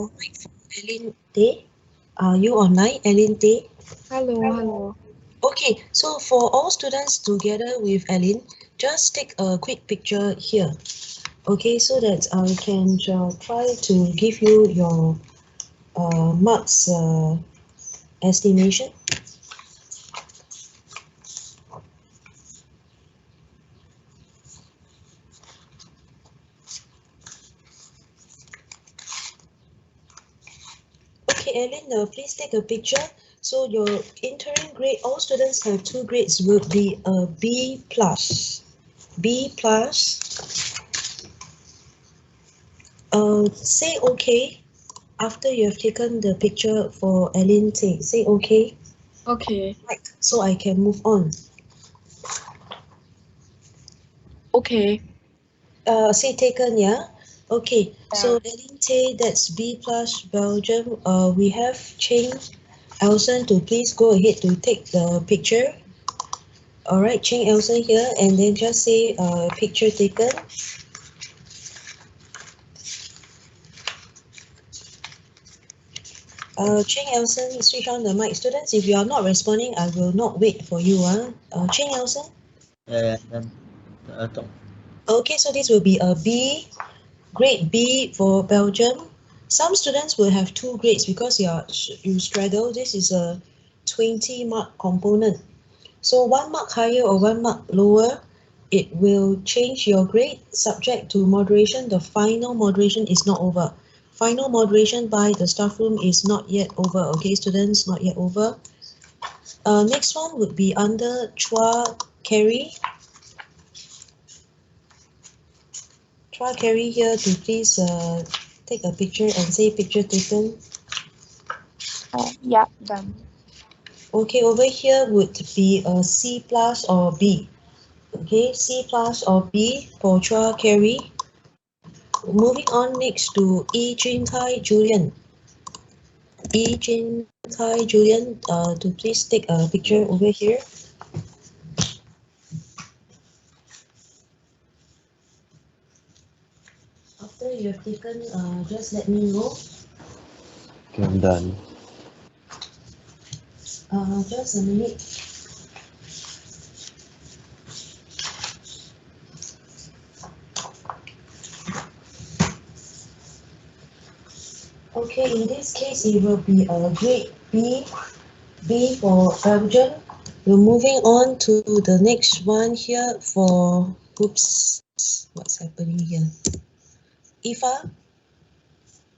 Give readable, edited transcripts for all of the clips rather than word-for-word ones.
Hello. Ellen Day. Are you online, Ellen Day? Hello. Okay, so for all students together with Ellen, just take a quick picture here. Okay, so that I can try to give you your marks estimation. Okay, Ellen, please take a picture. So your interim grade, all students have 2 grades, will be a B plus. B plus. Say okay after you have taken the picture for Ellen Tay. Say okay. Okay. Right, so I can move on. Okay. Say taken, yeah. Okay, so Yeah. Ellen Tay, that's B plus Belgium. We have Cheng Elson to please go ahead to take the picture. Alright, Cheng Elson here, and then just say picture taken. Cheng Elson, switch on the mic. Students, if you are not responding, I will not wait for you. Cheng Elson. Dan Tok. Okay, so this will be a B, grade B for Belgium. Some students will have 2 grades because you straddle. This is a 20-mark component. So 1 mark higher or 1 mark lower, it will change your grade subject to moderation. The final moderation is not over. Final moderation by the staff room is not yet over. Okay, students, not yet over. Next one would be under Chua Carey. Chua Carey here to please take a picture and say picture taken. Yeah, done. Okay, over here would be a C plus or B. Okay, C plus or B for Chua Carey. Moving on next to E Jin Kai Julian. E Jin Kai Julian, to please take a picture over here. After you have taken, just let me know. Okay, I'm done. Just a minute. Okay, in this case, it will be a grade B, B for Belgium. We're moving on to the next one here for, oops, what's happening here? Ifa,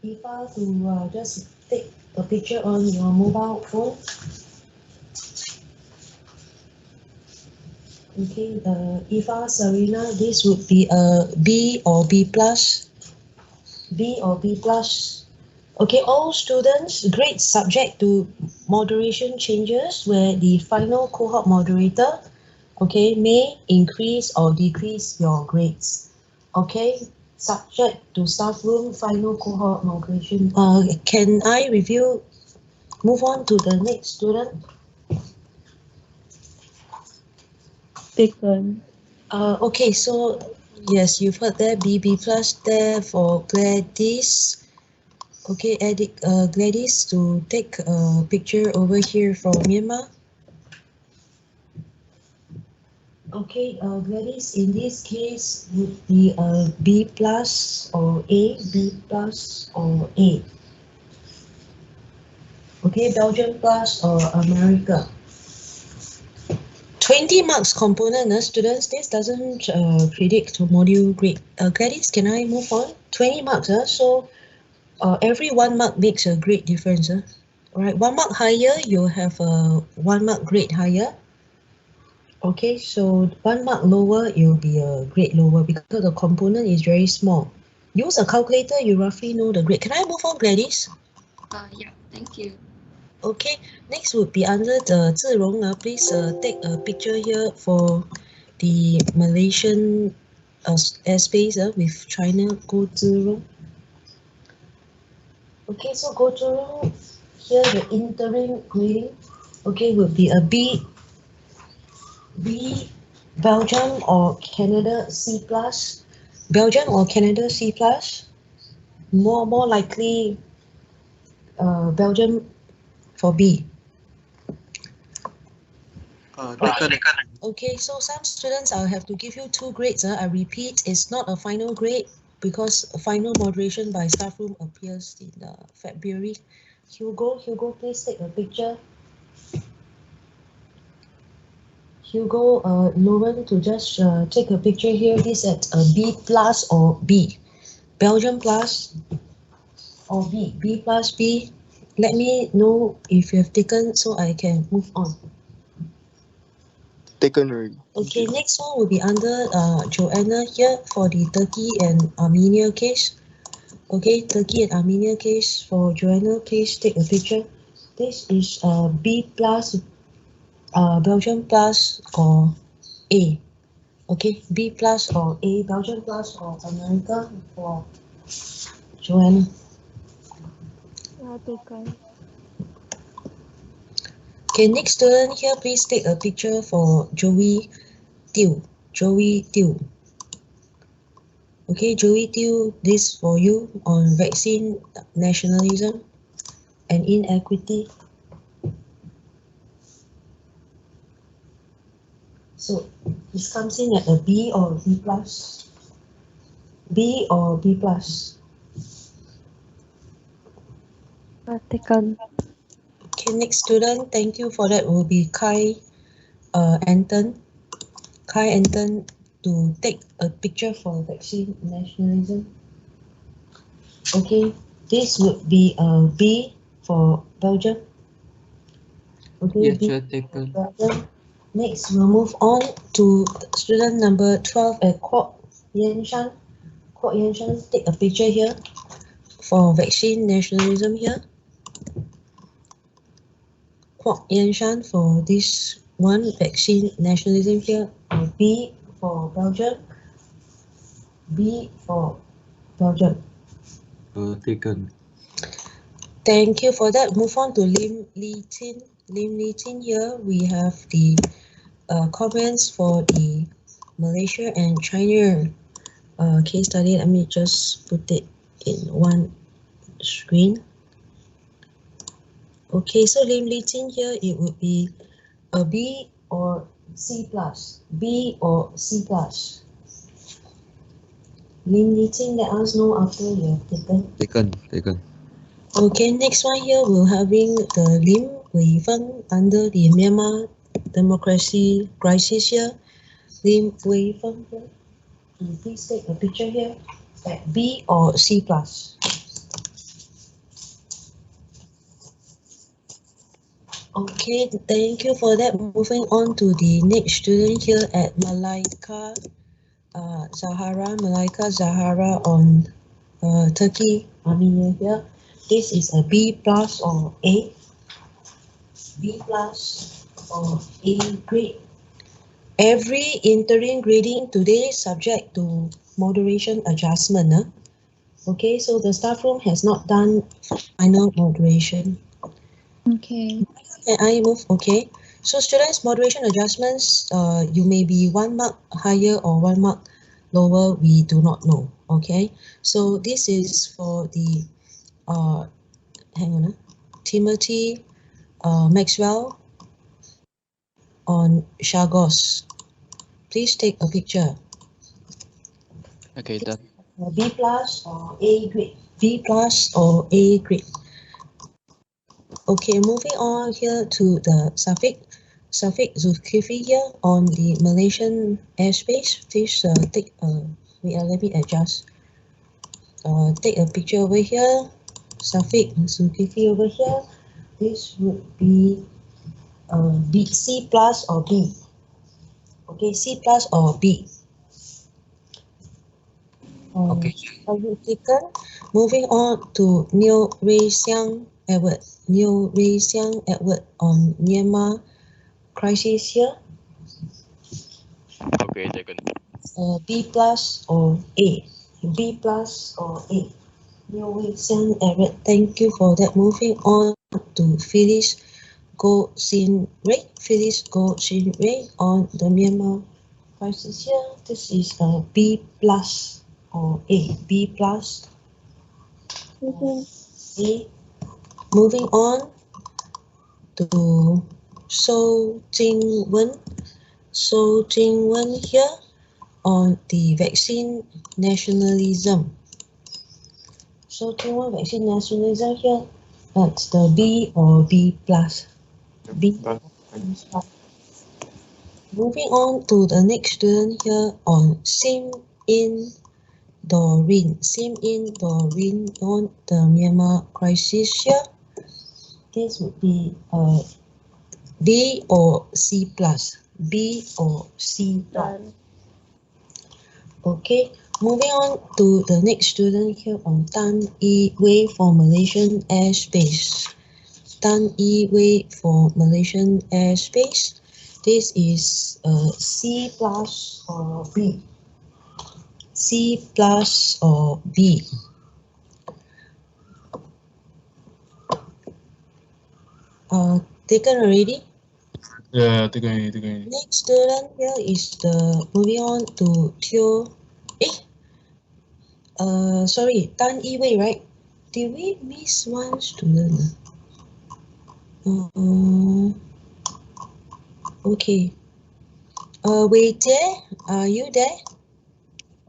Ifa to just take a picture on your mobile phone. Okay, Ifa Sarina, this would be a B or B plus. B or B plus. Okay, all students, grades subject to moderation changes where the final cohort moderator, okay, may increase or decrease your grades. Okay, subject to staff room final cohort moderation. Can I review, move on to the next student? Taken. Okay, so yes, you've heard there, BB plus there for Gladys. Okay, edit Gladys to take a picture over here for Myanmar. Okay, Gladys, in this case would be a B plus or A, B plus or A. Okay, Belgium plus or America. 20 marks component, students, this doesn't predict to module grade. Gladys, can I move on? 20 marks, so every 1 mark makes a great difference. Alright, 1 mark higher, you have a 1 mark grade higher. Okay, so 1 mark lower, it will be a grade lower because the component is very small. Use a calculator, you roughly know the grade. Can I move on, Gladys? Yeah, thank you. Okay, next would be under the Zhirong. Please take a picture here for the Malaysian airspace with China. Go Zhirong. Okay, so go Zhirong. Here the interim grading, okay, would be a B, Belgium or Canada C plus. Belgium or Canada C plus. More likely Belgium for B. Taken. Okay, so some students I'll have to give you 2 grades. I repeat, it's not a final grade because a final moderation by staff room appears in February. Hugo, please take a picture. Hugo, Lauren, to just take a picture here. This at B plus or B. Belgium plus or B. B plus B. Let me know if you have taken so I can move on. Taken already. Okay, next one will be under Joanna here for the Turkey and Armenia case. Okay, Turkey and Armenia case for Joanna, please take a picture. This is B plus, Belgium plus or A. Okay, B plus or A, Belgium plus or America for Joanna. Taken. Okay, next student here, please take a picture for Joey Tew. Joey Tew. Okay, Joey Tew, this for you on vaccine nationalism and inequity. So this comes in at a B or B plus. B or B plus. Taken. Okay, next student, thank you for that, will be Kai Anton. Kai Anton to take a picture for vaccine nationalism. Okay, this would be a B for Belgium. Okay, Yes, B sure, for taken. Belgium. Next, we'll move on to student number 12 at Kwok Yen Shan. Kwok Yen Shan, take a picture here for vaccine nationalism here. Kwok Yen Shan for this one vaccine nationalism here. B for Belgium. B for Belgium. Taken. Thank you for that. Move on to Lim Li Tin. Lim Li Tin here. We have the comments for the Malaysia and China case study. Let me just put it in one screen. Okay, so Lim Li Tin here, it would be a B or C plus. B or C plus. Lim Li Tin, let us know after you have taken. Taken. Okay, next one here, we're having the Lim Wei Feng under the Myanmar democracy crisis here. Lim Wei Feng here. Please take a picture here at B or C plus. Okay, thank you for that. Moving on to the next student here at Malaika Zahara on Turkey, Armenia here. This is a B plus or A. B plus or A grade. Every interim grading today subject to moderation adjustment. Okay, so the staff room has not done final moderation. Okay. Can I move? Okay. So students, moderation adjustments, you may be 1 mark higher or 1 mark lower, we do not know. Okay. So this is for the, Timothy Maxwell on Chagos. Please take a picture. Okay, done. B plus or A grade. B plus or A grade. Okay, moving on here to the Safik Zulkifli here on the Malaysian airspace. Please take wait, let me adjust. Take a picture over here. Safik Zulkifli over here. This would be B, C plus or B. Okay, C plus or B. Okay. Have you taken? Moving on to Neo Rei Xiang Edward. Neo Rei Xiang Edward on Myanmar crisis here. Okay, taken. B plus or A. B plus or A. Neo Rei Xiang Edward. Thank you for that. Moving on to Phyllis Go Sin Rei. Phyllis Go Sin Rei on the Myanmar crisis here. This is a B plus or A. B plus or A. moving on to So Jingwen. So Jingwen here on the vaccine nationalism. So Jingwen vaccine nationalism here, that's the B or B plus. B. Moving on to the next student here on Sim In Doreen. Sim In Doreen on the Myanmar crisis here. This would be B or C plus. B or C plus. Done. Okay, moving on to the next student here on Tan Yi Wei for Malaysian airspace. Tan Yi Wei for Malaysian airspace. This is C plus or B. C plus or B. Taken already? Yeah, taken already. Next student here is the moving on to Teo. Sorry, Tan Yi Wei, right? Did we miss one student? Okay. Wei Jie, are you there?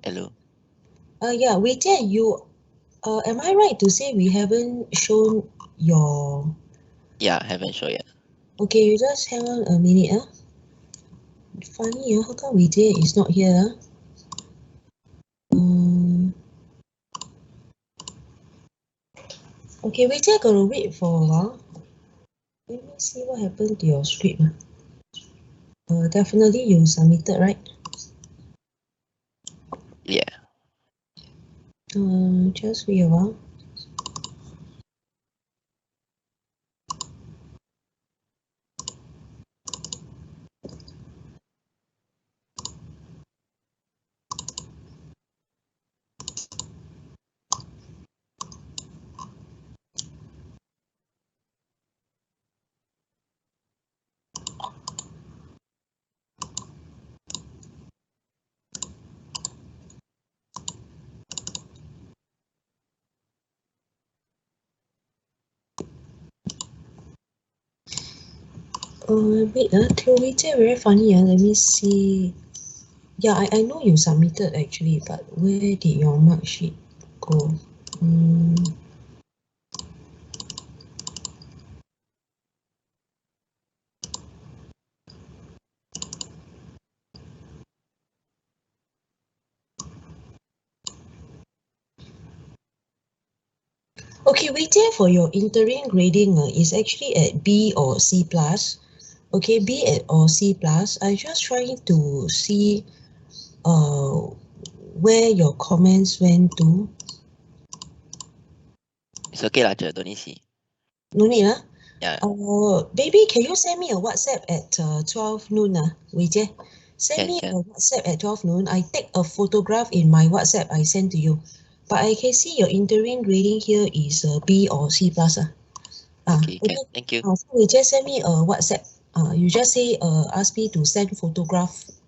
Hello. Yeah, Wei Jie, you, am I right to say we haven't shown your? Yeah, haven't shown yet. Okay, you just hang on a minute. Funny, how come Wei Jie is not here? Okay, Wei Jie gotta wait for a while. Let me see what happened to your script. Definitely you submitted, right? Yeah. Just wait a while. Wait, Wei Jie very funny. Let me see. Yeah, I know you submitted actually, but where did your mark sheet go? Okay, Wei Jie, for your interim grading is actually at B or C plus. Okay, B at or C plus. I just trying to see where your comments went to. It's okay lah, Cher. Don't need see. No need, Yeah. Baby, can you send me a WhatsApp at 12 noon, Wei Jie? Send me Can. a WhatsApp at 12 noon. I take a photograph in my WhatsApp I send to you. But I can see your interim grading here is B or C plus. Okay, can. Thank you. So you just send me a WhatsApp. You just say ask me to send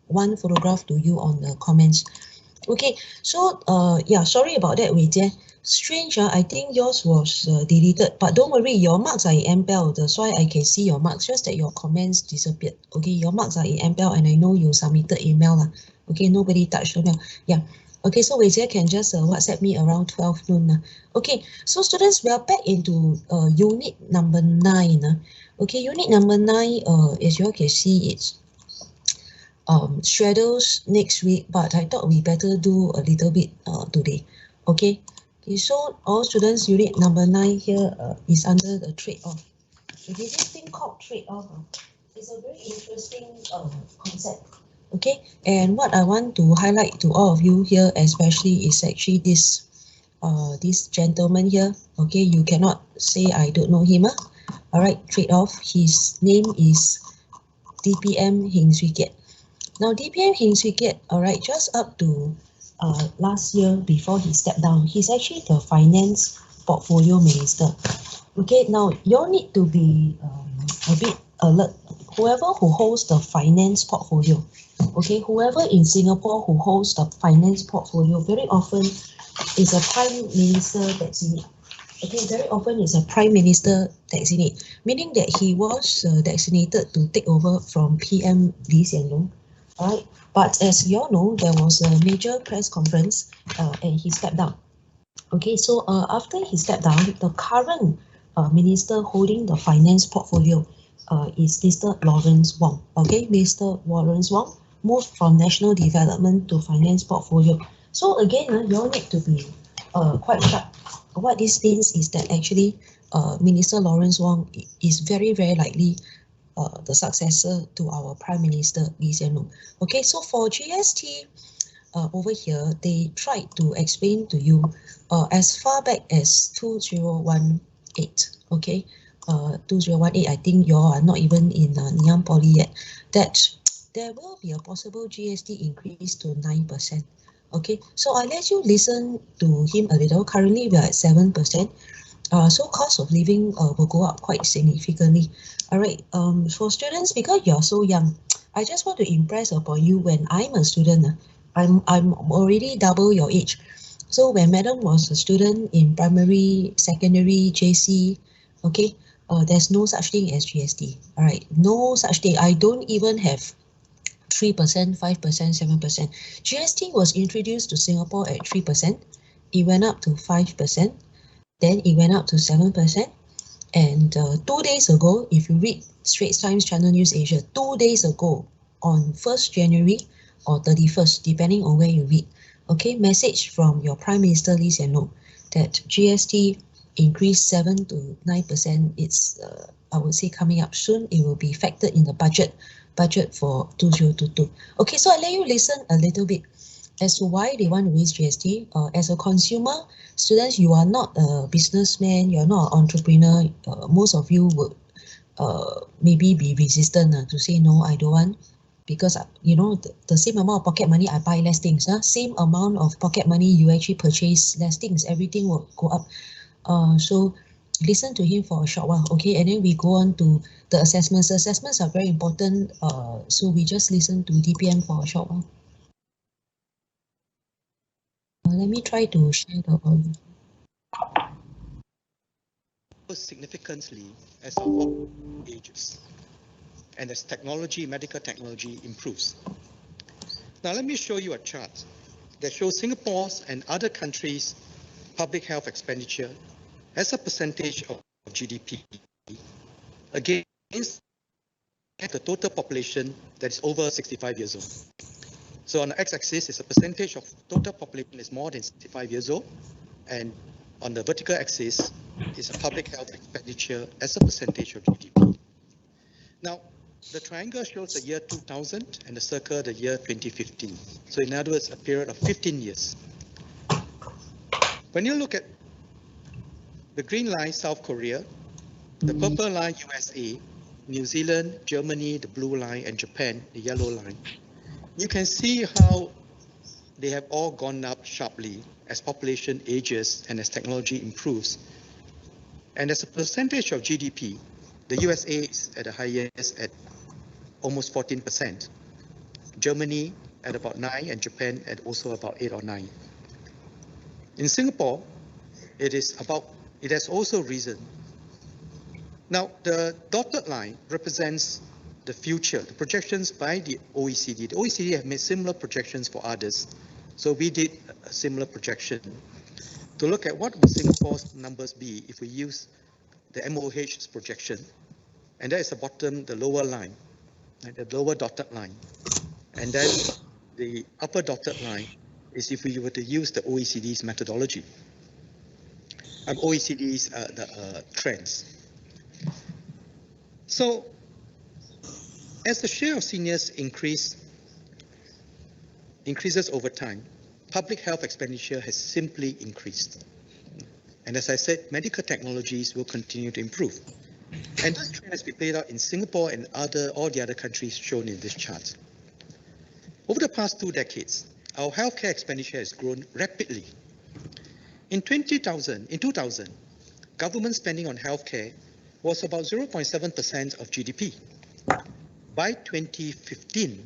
one photograph to you on the comments. Okay, so yeah, sorry about that, Wei Jie. Strange, I think yours was deleted, but don't worry, your marks are in MPEL. That's why I can see your marks, just that your comments disappeared. Okay, your marks are in MPEL, and I know you submitted email. Okay, nobody touched the mail. Yeah. Okay, so Wei Jie can just WhatsApp me around 12 noon. Okay, so students, we are back into unit number 9. Okay, unit number 9, as you all can see, it's schedules next week, but I thought we better do a little bit today. Okay, so all students, unit number 9 here is under the trade-off. Okay, this thing called trade-off is a very interesting concept. Okay, and what I want to highlight to all of you here especially is actually this gentleman here. Okay, you cannot say I don't know him. All right, trade-off. His name is DPM Heng Swee Kiat. Now, DPM Heng Swee Kiat, all right, just up to last year before he stepped down, he's actually the finance portfolio minister. Okay, now you all need to be a bit alert. Whoever who holds the finance portfolio, okay, whoever in Singapore who holds the finance portfolio very often is a prime minister designate. Okay, very often it's a Prime Minister designate, meaning that he was designated to take over from PM Lee Hsien Loong. Alright, but as you all know, there was a major press conference and he stepped down. Okay, so after he stepped down, the current minister holding the finance portfolio is Mr. Lawrence Wong. Okay, Mr. Lawrence Wong moved from national development to finance portfolio. So again, you all need to be quite sharp. What this means is that actually Minister Lawrence Wong is very, very likely the successor to our Prime Minister Lee Hsien Loong. Okay, so for GST, over here, they tried to explain to you as far back as 2018, okay? 2018, I think you all are not even in Nanyang Poly yet, that there will be a possible GST increase to 9%. Okay, so I let you listen to him a little. Currently, we are at 7%. So cost of living will go up quite significantly. All right, for students, because you're so young, I just want to impress upon you when I'm a student, I'm already double your age. So when Madam was a student in primary, secondary, JC, okay, there's no such thing as GST. All right, no such thing. I don't even have 3%, 5%, 7%. GST was introduced to Singapore at 3%. It went up to 5%. Then it went up to 7%. And 2 days ago, if you read Straits Times Channel News Asia, 2 days ago, on 1st January or 31st, depending on where you read, okay, message from your Prime Minister Lee Hsien Loong that GST increased 7 to 9%. It's, I would say, coming up soon. It will be factored in the budget for 2022. Okay, so I let you listen a little bit as to why they want to raise GST. As a consumer, students, you are not a businessman, you're not an entrepreneur. Most of you would maybe be resistant to say, no, I don't want, because you know, the same amount of pocket money, I buy less things. Same amount of pocket money, you actually purchase less things. Everything will go up. So listen to him for a short while, okay? And then we go on to the assessments. The assessments are very important. So we just listen to DPM for a short while. Let me try to share the volume. Significantly as our population ages and as medical technology improves. Now let me show you a chart that shows Singapore's and other countries' public health expenditure as a percentage of GDP against the total population that is over 65 years old. So on the x-axis is a percentage of total population that is more than 65 years old, and on the vertical axis is a public health expenditure as a percentage of GDP. Now, the triangle shows the year 2000 and the circle the year 2015. So in other words, a period of 15 years. When you look at the green line, South Korea, the purple line, USA, New Zealand, Germany, the blue line, and Japan, the yellow line, you can see how they have all gone up sharply as population ages and as technology improves. And as a percentage of GDP, the USA is at the highest at almost 14%. Germany at about 9%, and Japan at also about 8 or 9. In Singapore, it has also risen. Now, the dotted line represents the future, the projections by the OECD. The OECD have made similar projections for others. So we did a similar projection to look at what would Singapore's numbers be if we use the MOH's projection. And that is the lower line, right, the lower dotted line. And then the upper dotted line is if we were to use the OECD's methodology, OECD's trends. So as the share of seniors increases over time, public health expenditure has simply increased. And as I said, medical technologies will continue to improve. And this trend has been played out in Singapore and all the other countries shown in this chart. Over the past 2 decades, our healthcare expenditure has grown rapidly. In 2000, government spending on healthcare was about 0.7% of GDP. By 2015,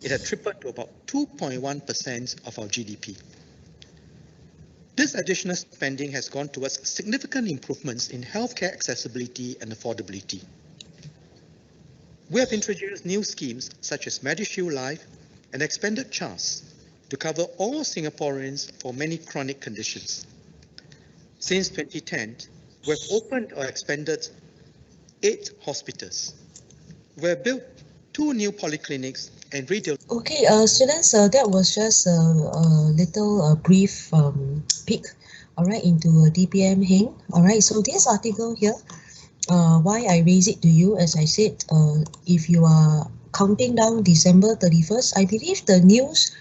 it had tripled to about 2.1% of our GDP. This additional spending has gone towards significant improvements in healthcare accessibility and affordability. We have introduced new schemes such as MediShield Life and expanded CHARS to cover all Singaporeans for many chronic conditions. Since 2010, we have opened or expanded 8 hospitals. We have built 2 new polyclinics and radiology. Okay, students, that was just a little brief peek, all right, into DPM Heng. All right, so this article here, why I raise it to you, as I said, if you are counting down December 31st, I believe the news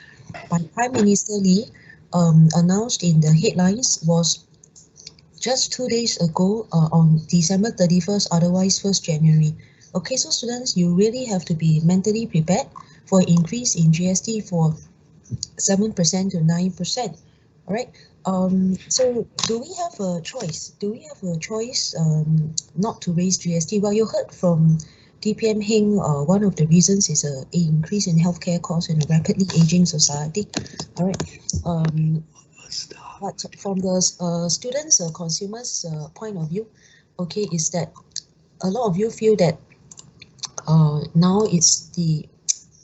by Prime Minister Lee announced in the headlines was just 2 days ago on December 31st, otherwise 1st January. Okay, so students, you really have to be mentally prepared for increase in GST for 7% to 9%. All right. So do we have a choice? Do we have a choice not to raise GST? Well, you heard from DPM Heng, one of the reasons is an increase in healthcare costs in a rapidly aging society. All right. But from the students, consumers' point of view, okay, is that a lot of you feel that now it's the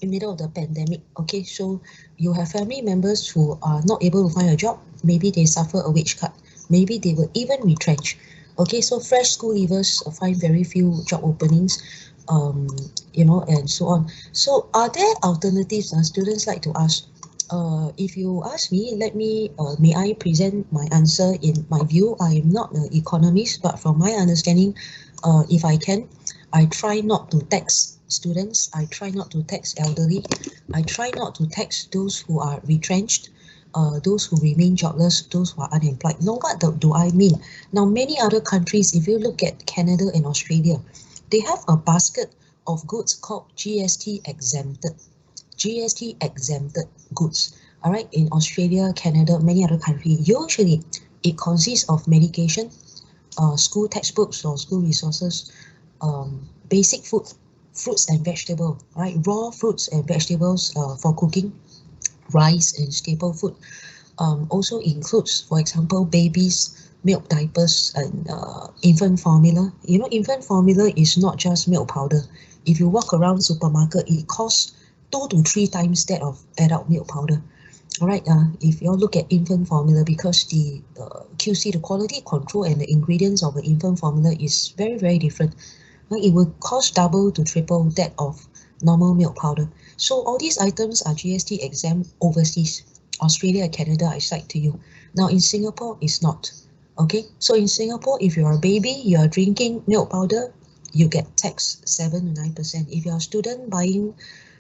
middle of the pandemic, okay, so you have family members who are not able to find a job, maybe they suffer a wage cut, maybe they were even retrenched, okay, so fresh school leavers find very few job openings, you know, and so on. So are there alternatives? Students like to ask. If you ask me, may I present my answer in my view. I am not an economist, but from my understanding, if I can, I try not to tax students, I try not to tax elderly, I try not to tax those who are retrenched, those who remain jobless, those who are unemployed. Now, what do I mean? Now, many other countries, if you look at Canada and Australia, they have a basket of goods called GST exempted goods. All right, in Australia, Canada, many other countries, usually it consists of medication, school textbooks or school resources, basic food, fruits and vegetables, right? Raw fruits and vegetables for cooking, rice and staple food. Also includes, for example, babies, milk, diapers, and infant formula. You know, infant formula is not just milk powder. If you walk around supermarket, it costs 2 to 3 times that of adult milk powder. All right, if you all look at infant formula, because the QC, the quality control and the ingredients of the infant formula is very, very different. Right? It will cost double to triple that of normal milk powder. So all these items are GST exempt overseas. Australia, Canada, I cite to you. Now in Singapore, it's not. Okay, so in Singapore, if you're a baby, you are drinking milk powder, you get taxed 7 to 9%. If you're a student buying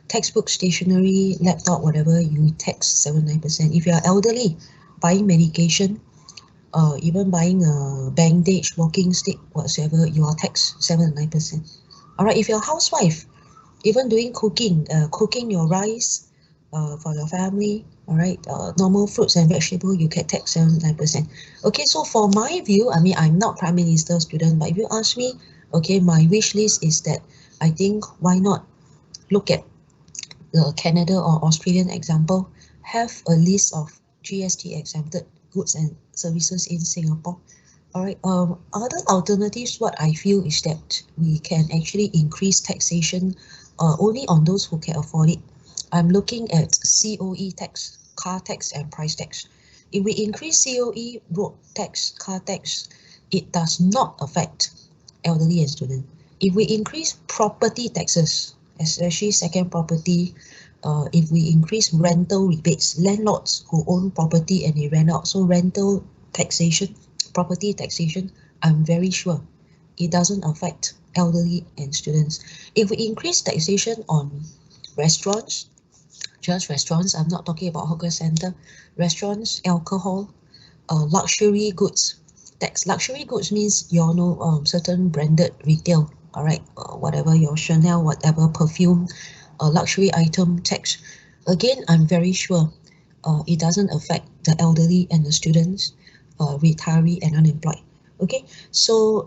textbook, stationery, laptop, whatever, you tax 7 to 9%. If you are elderly, buying medication, even buying a bandage, walking stick, whatsoever, you are taxed 7 to 9%. All right, if you're a housewife, even doing cooking, cooking your rice for your family, all right, normal fruits and vegetables, you get taxed 7 to 9%. Okay, so for my view, I mean, I'm not Prime Minister student, but if you ask me, okay, my wish list is that I think why not look at the Canada or Australian example, have a list of GST exempted goods and services in Singapore. All right. Other alternatives, what I feel is that we can actually increase taxation only on those who can afford it. I'm looking at COE tax, car tax and price tax. If we increase COE, road tax, car tax, it does not affect elderly and students. If we increase property taxes, especially second property, if we increase rental rebates, landlords who own property and they rent out, so rental taxation, property taxation, I'm very sure it doesn't affect elderly and students. If we increase taxation on restaurants, just restaurants, I'm not talking about hawker center, restaurants, alcohol, luxury goods tax. Luxury goods means you all know certain branded retail, all right, whatever your Chanel, whatever perfume, luxury item tax. Again, I'm very sure it doesn't affect the elderly and the students, retiree and unemployed. Okay, so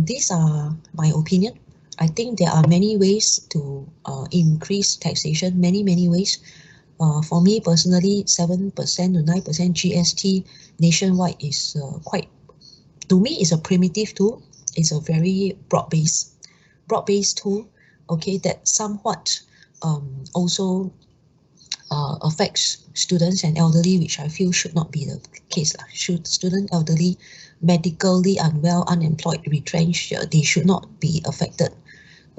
these are my opinion. I think there are many ways to increase taxation, many ways. For me personally, 7% to 9% GST nationwide is quite, to me, is a primitive tool. It's a very broad-based tool, okay, that somewhat also affects students and elderly, which I feel should not be the case. Should student, elderly, medically unwell, unemployed, retrenched, they should not be affected.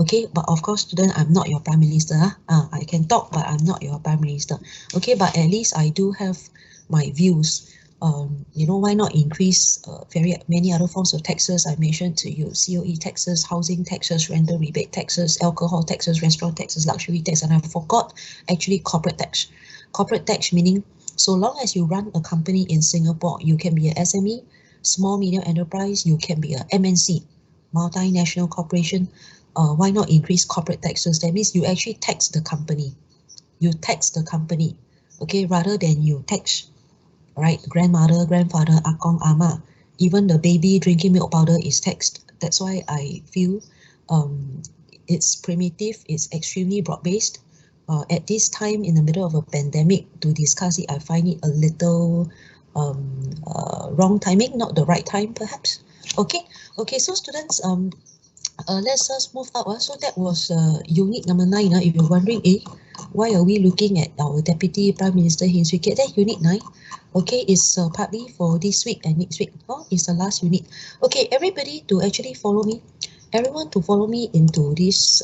Okay, but of course, student, I'm not your prime minister. I can talk, but I'm not your prime minister. Okay, but at least I do have my views. You know, why not increase very many other forms of taxes I mentioned to you: COE taxes, housing taxes, rental rebate taxes, alcohol taxes, restaurant taxes, luxury tax, and I forgot actually corporate tax. Corporate tax meaning so long as you run a company in Singapore, you can be an SME, small medium enterprise, you can be a MNC, multinational corporation. Why not increase corporate taxes? That means you actually tax the company. You tax the company, okay, rather than you tax, right, grandmother, grandfather, akong, ama. Even the baby drinking milk powder is taxed. That's why I feel it's primitive, it's extremely broad-based. At this time, in the middle of a pandemic, to discuss it, I find it a little wrong timing, not the right time, perhaps. Okay, so students, let's just move up. So that was unit number 9. If you're wondering, why are we looking at our Deputy Prime Minister Heng Swee Keat? That unit 9. Okay, it's partly for this week and next week. It's the last unit. Okay, everybody to actually follow me. Everyone to follow me into this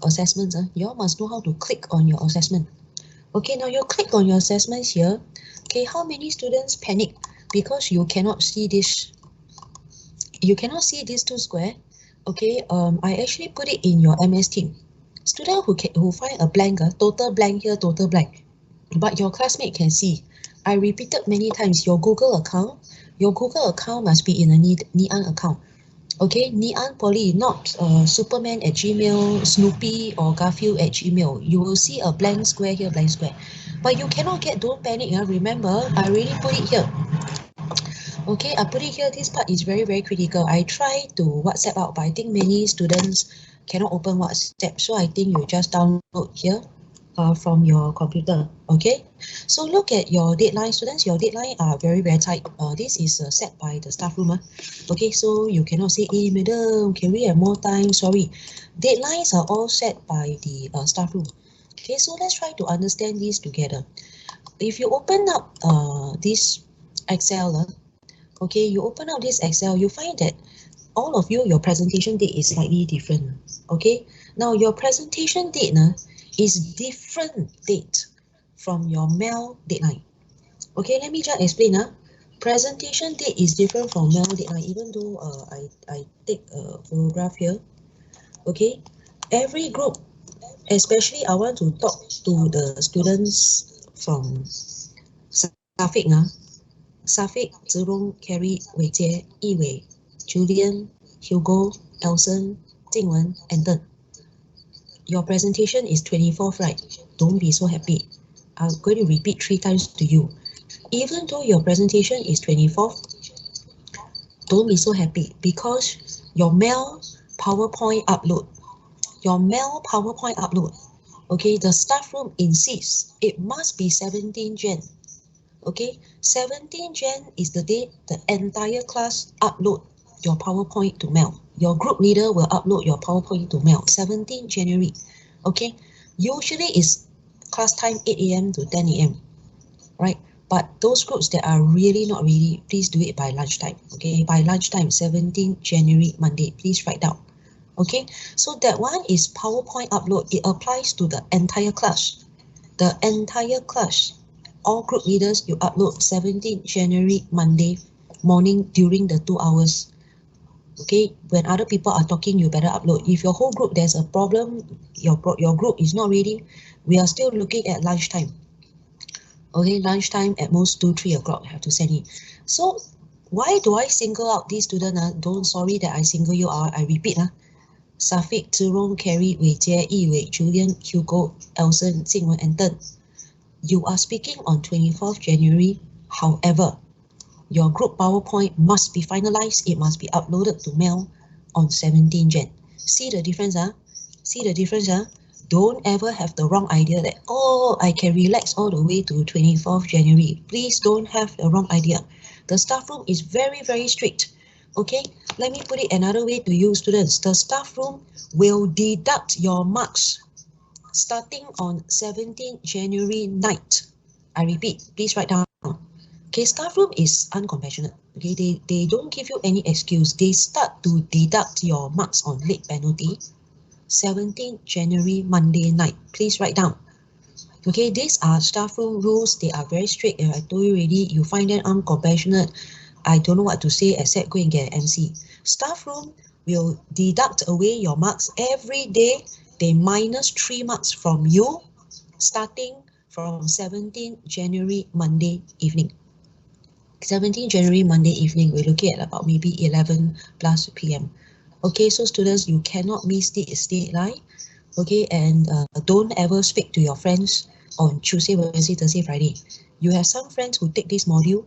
assessments. You all must know how to click on your assessment. Okay, now you click on your assessments here. Okay, how many students panic because you cannot see this? You cannot see these two square. Okay, I actually put it in your MS Team. Student who find a blank, total blank here, total blank, but your classmate can see. I repeated many times, your Google account must be in a Ngee account. Okay, Ngee Poly, not Superman at Gmail, Snoopy or Garfield at Gmail. You will see a blank square here, blank square. But you cannot get, don't panic. Remember, I really put it here. Okay, I put it here. This part is very, very critical. I try to WhatsApp out, but I think many students cannot open WhatsApp. So I think you just download here from your computer. Okay, so look at your deadline, students. Your deadline are very, very tight. This is set by the staff room. Okay, so you cannot say, hey, madam, can we have more time? Sorry, deadlines are all set by the staff room. Okay, so let's try to understand this together. If you open up this Excel, okay, you open up this Excel, you find that all of you, your presentation date is slightly different. Okay, now your presentation date is different date from your mail deadline. Okay, let me just explain. Presentation date is different from mail deadline, even though I take a photograph here. Okay, every group, especially I want to talk to the students from Suffolk. Suffolk, Zerong, Carrie, Wei Jie, Yi Wei, Julian, Hugo, Elson, Jingwen, and Deng. Your presentation is 24th, right? Don't be so happy. I'm going to repeat 3 times to you. Even though your presentation is 24th, don't be so happy because your mail PowerPoint upload. Okay, the staff room insists it must be 17 Jan. Okay, 17 Jan is the date the entire class upload your PowerPoint to mail. Your group leader will upload your PowerPoint to mail, 17 January. Okay, usually is class time 8 AM to 10 AM, right? But those groups that are really not ready, please do it by lunchtime. Okay, by lunchtime, 17 January, Monday, please write down. Okay, so that one is PowerPoint upload. It applies to the entire class. The entire class. All group leaders, you upload 17 January, Monday morning during the 2 hours. Okay, when other people are talking, you better upload. If your whole group, there's a problem, your group is not ready, we are still looking at lunchtime. Okay, lunchtime at most 2-3 o'clock, have to send in. So why do I single out these students? Sorry that I single you out. I repeat. Suffolk, Zerong, Carrie, Wei Jie, Yi Wei, Julian, Hugo, Elson, Jingwen, and Deng. You are speaking on 24th January. However, your group PowerPoint must be finalized. It must be uploaded to mail on 17 Jan. See the difference? See the difference? don't ever have the wrong idea that, oh, I can relax all the way to 24th January. Please don't have the wrong idea. The staff room is very, very strict. Okay, let me put it another way to you students. The staff room will deduct your marks starting on 17th January night. I repeat, please write down. Okay, staff room is uncompassionate. Okay, they don't give you any excuse. They start to deduct your marks on late penalty 17th January Monday night. Please write down. Okay, these are staff room rules. They are very strict. And I told you already, you find them uncompassionate. I don't know what to say except go and get an MC. Staff room will deduct away your marks every day. They minus 3 marks from you starting from 17th January Monday evening. 17th January Monday evening, we're looking at about maybe 11 plus PM. Okay, so students, you cannot miss this deadline. Okay, and don't ever speak to your friends on Tuesday, Wednesday, Thursday, Friday. You have some friends who take this module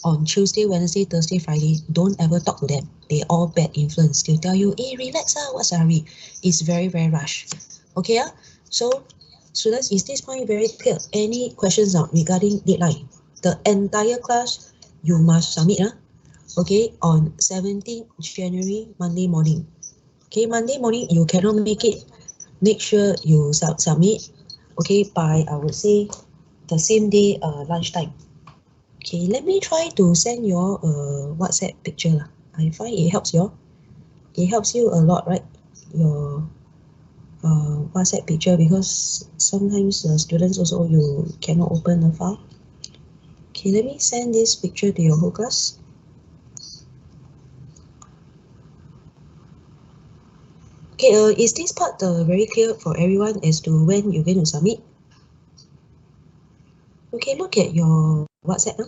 on Tuesday, Wednesday, Thursday, Friday. Don't ever talk to them. They all bad influence. They'll tell you, hey, relax, what's a hurry? It's very, very rushed. Okay, so students, is this point very clear? Any questions regarding deadline? The entire class, you must submit, okay, on 17th January, Monday morning. Okay, Monday morning, you cannot make it. Make sure you submit, okay, by, I would say, the same day lunchtime. Okay, let me try to send your WhatsApp picture. I find it helps you. It helps you a lot, right? Your WhatsApp picture, because sometimes students also, you cannot open the file. Okay, let me send this picture to your whole class. Okay, is this part very clear for everyone as to when you're going to submit? Okay, look at your WhatsApp.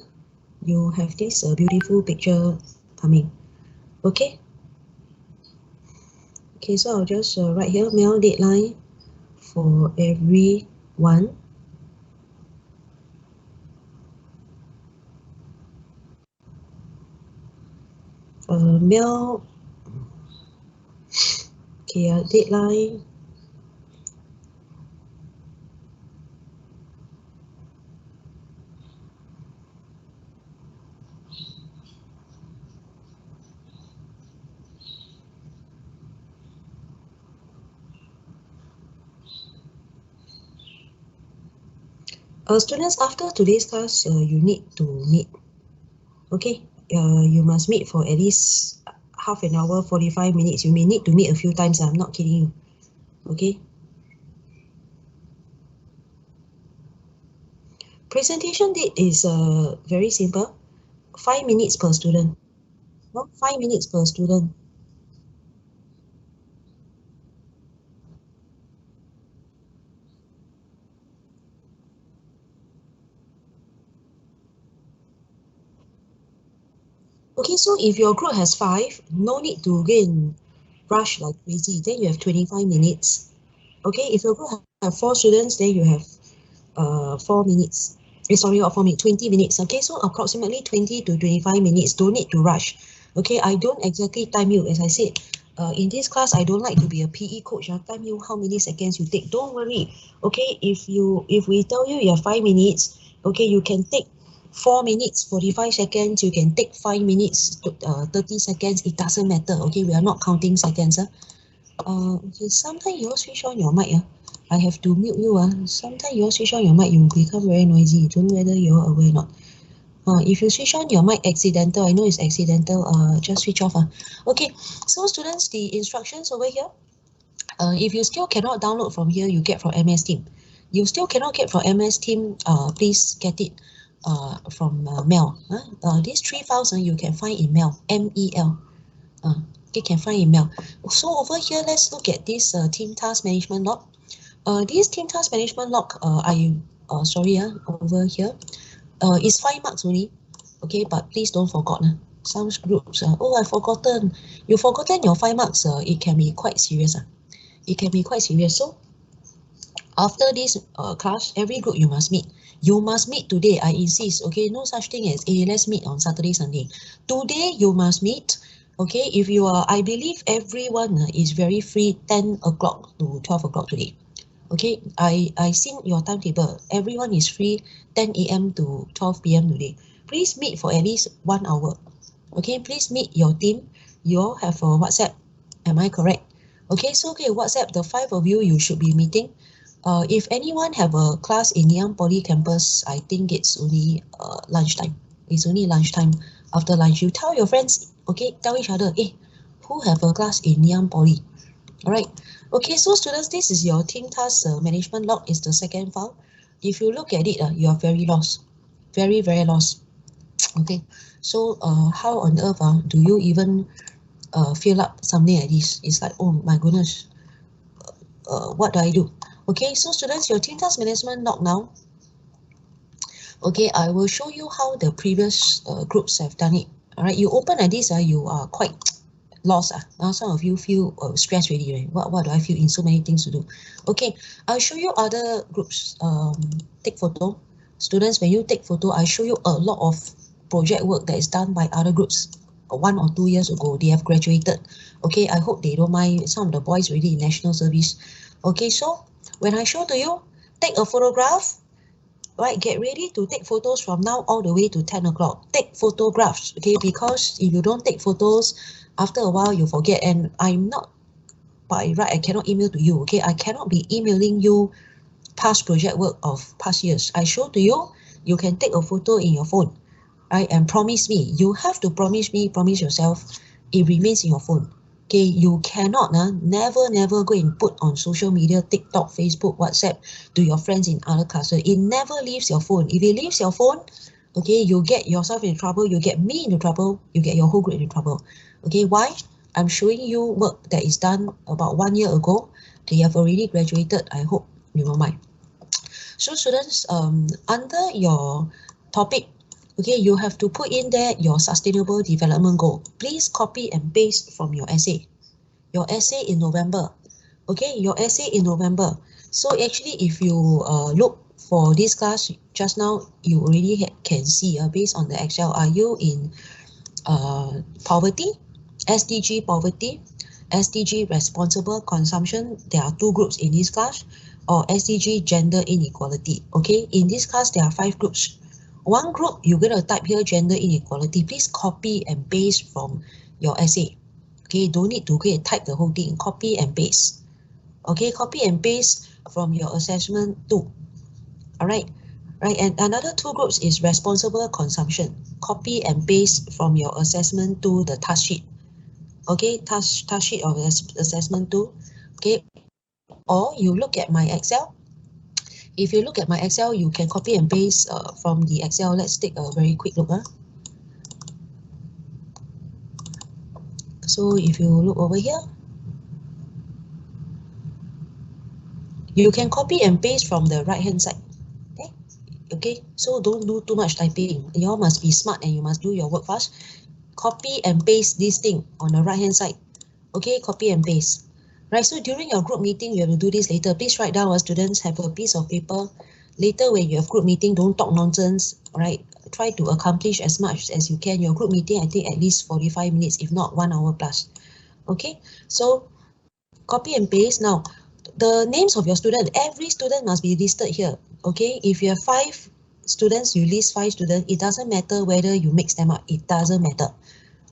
You have this beautiful picture coming. Okay. Okay, so I'll just write here, mail deadline for everyone. Mail. Okay, deadline. Students, after today's class, you need to meet. Okay, you must meet for at least half an hour, 45 minutes. You may need to meet a few times. I'm not kidding you. Okay. Presentation date is very simple. 5 minutes per student. No, 5 minutes per student. Okay, so if your group has 5, no need to go and rush like crazy. Then you have 25 minutes. Okay, if your group have 4 students, then you have 4 minutes. Sorry, not 4 minutes, 20 minutes. Okay, so approximately 20 to 25 minutes. Don't need to rush. Okay, I don't exactly time you. As I said, in this class, I don't like to be a PE coach. I'll time you how many seconds you take. Don't worry. Okay, if we tell you you have 5 minutes, okay, you can take 4 minutes, 45 seconds. You can take 5 minutes, 30 seconds. It doesn't matter. Okay, we are not counting seconds. Okay, sometimes you all switch on your mic. I have to mute you. Sometimes you all switch on your mic, you become very noisy. Don't know whether you're aware or not. If you switch on your mic accidental, I know it's accidental, just switch off. Okay, so students, the instructions over here. If you still cannot download from here, you get from MS Team. You still cannot get from MS Team, please get it from mail. These 3 files you can find in mail, MEL. You can find in mail. So over here, let's look at this team task management log. This team task management log, over here, it's 5 marks only. Okay, but please don't forget. Some groups, oh, I've forgotten. You've forgotten your 5 marks. It can be quite serious. It can be quite serious. So after this class, every group you must meet. You must meet today. I insist. Okay, no such thing as, hey, let's meet on Saturday, Sunday. Today you must meet. Okay, if you are, I believe everyone is very free 10 o'clock to 12 o'clock today. Okay, I seen your timetable. Everyone is free 10 a.m. to 12 p.m. today. Please meet for at least 1 hour. Okay, please meet your team. You all have a WhatsApp. Am I correct? Okay, so okay, WhatsApp, the 5 of you should be meeting. If anyone have a class in Young Poly campus, I think it's only lunchtime. It's only lunchtime. After lunch, you tell your friends, okay, tell each other, hey, who have a class in Young Poly? All right. Okay, so students, this is your team task management log is the second file. If you look at it, you are very lost. Very, very lost. Okay, so how on earth do you even fill up something like this? It's like, oh my goodness, what do I do? Okay, so students, your team task management log now. Okay, I will show you how the previous groups have done it. All right, you open like this, you are quite lost. Now some of you feel stressed already, right? What do I feel in so many things to do? Okay, I'll show you other groups. Take photo. Students, when you take photo, I show you a lot of project work that is done by other groups 1 or 2 years ago. They have graduated. Okay, I hope they don't mind. Some of the boys already in national service. Okay, so when I show to you, take a photograph. Right, get ready to take photos from now all the way to 10 o'clock. Take photographs, okay, because if you don't take photos, after a while you forget, and I'm not, by right, I cannot email to you, okay? I cannot be emailing you past project work of past years. I show to you, you can take a photo in your phone, right? And promise me, you have to promise me, promise yourself, it remains in your phone. Okay, you cannot, never go and put on social media, TikTok, Facebook, WhatsApp to your friends in other classes. It never leaves your phone. If it leaves your phone, okay, you get yourself in trouble, you get me into trouble, you get your whole group in trouble. Okay, why? I'm showing you work that is done about 1 year ago. They have already graduated. I hope you don't mind. So students, under your topic, okay, you have to put in there your sustainable development goal. Please copy and paste from your essay. Your essay in November. Okay, your essay in November. So actually, if you look for this class just now, you already can see based on the Excel, are you in poverty, SDG poverty, SDG responsible consumption? There are 2 groups in this class, or SDG gender inequality. Okay, in this class there are 5 groups. One group, you're going to type here gender inequality. Please copy and paste from your essay. Okay, don't need to go and type the whole thing. Copy and paste. Okay, copy and paste from your assessment 2. All right. Right, and another 2 groups is responsible consumption. Copy and paste from your assessment to the task sheet. Okay, task sheet of assessment 2. Okay, or you look at my Excel. If you look at my Excel, you can copy and paste from the Excel. Let's take a very quick look. So if you look over here, you can copy and paste from the right hand side. Okay, so don't do too much typing. You all must be smart and you must do your work fast. Copy and paste this thing on the right hand side. Okay, copy and paste. Right, so during your group meeting, you have to do this later. Please write down, students, have a piece of paper. Later when you have group meeting, don't talk nonsense, right? Try to accomplish as much as you can. Your group meeting, I think at least 45 minutes, if not 1 hour plus. Okay, so copy and paste. Now, the names of your student, every student must be listed here. Okay, if you have 5 students, you list 5 students. It doesn't matter whether you mix them up. It doesn't matter.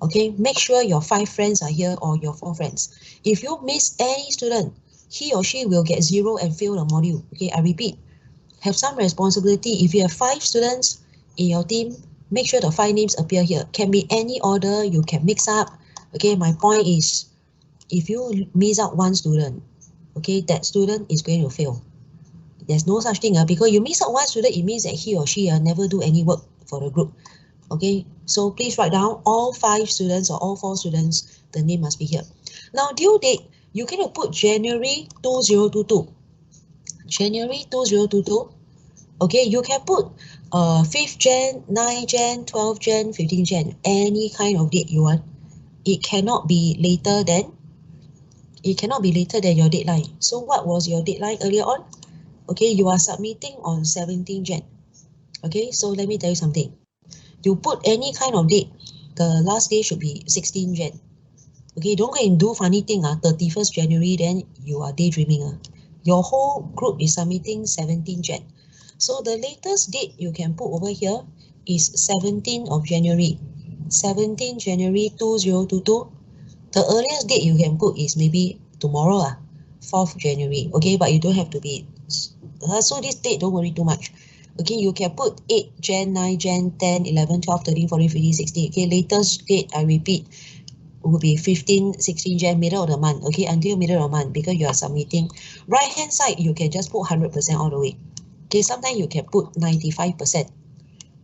Okay, make sure your 5 friends are here or your 4 friends. If you miss any student, he or she will get 0 and fail the module. Okay, I repeat, have some responsibility. If you have 5 students in your team, make sure the 5 names appear here. Can be any order, you can mix up. Okay, my point is, if you miss out 1 student, okay, that student is going to fail. There's no such thing because you miss out 1 student, it means that he or she never do any work for the group. Okay, so please write down all 5 students or all 4 students, the name must be here. Now due date, you can put January 2022. January 2022. Okay, you can put 5th Jan, 9 Jan, 12 Jan, 15 Jan, any kind of date you want. It cannot be later than your deadline. So what was your deadline earlier on? Okay, you are submitting on 17 Jan. Okay, so let me tell you something. You put any kind of date, the last day should be 16 Jan. Okay, don't go and do funny thing, 31st January, then you are daydreaming. Your whole group is submitting 17 Jan. So the latest date you can put over here is 17th of January. 17 January 2022. The earliest date you can put is maybe tomorrow, 4th January. Okay, but you don't have to be. So this date, don't worry too much. Okay, you can put 8 Jan, 9 Jan, 10, 11, 12, 13, 14, 15, 16. Okay, latest date, I repeat, will be 15, 16 Jan, middle of the month. Okay, until middle of the month, because you are submitting. Right hand side, you can just put 100% all the way. Okay, sometimes you can put 95%.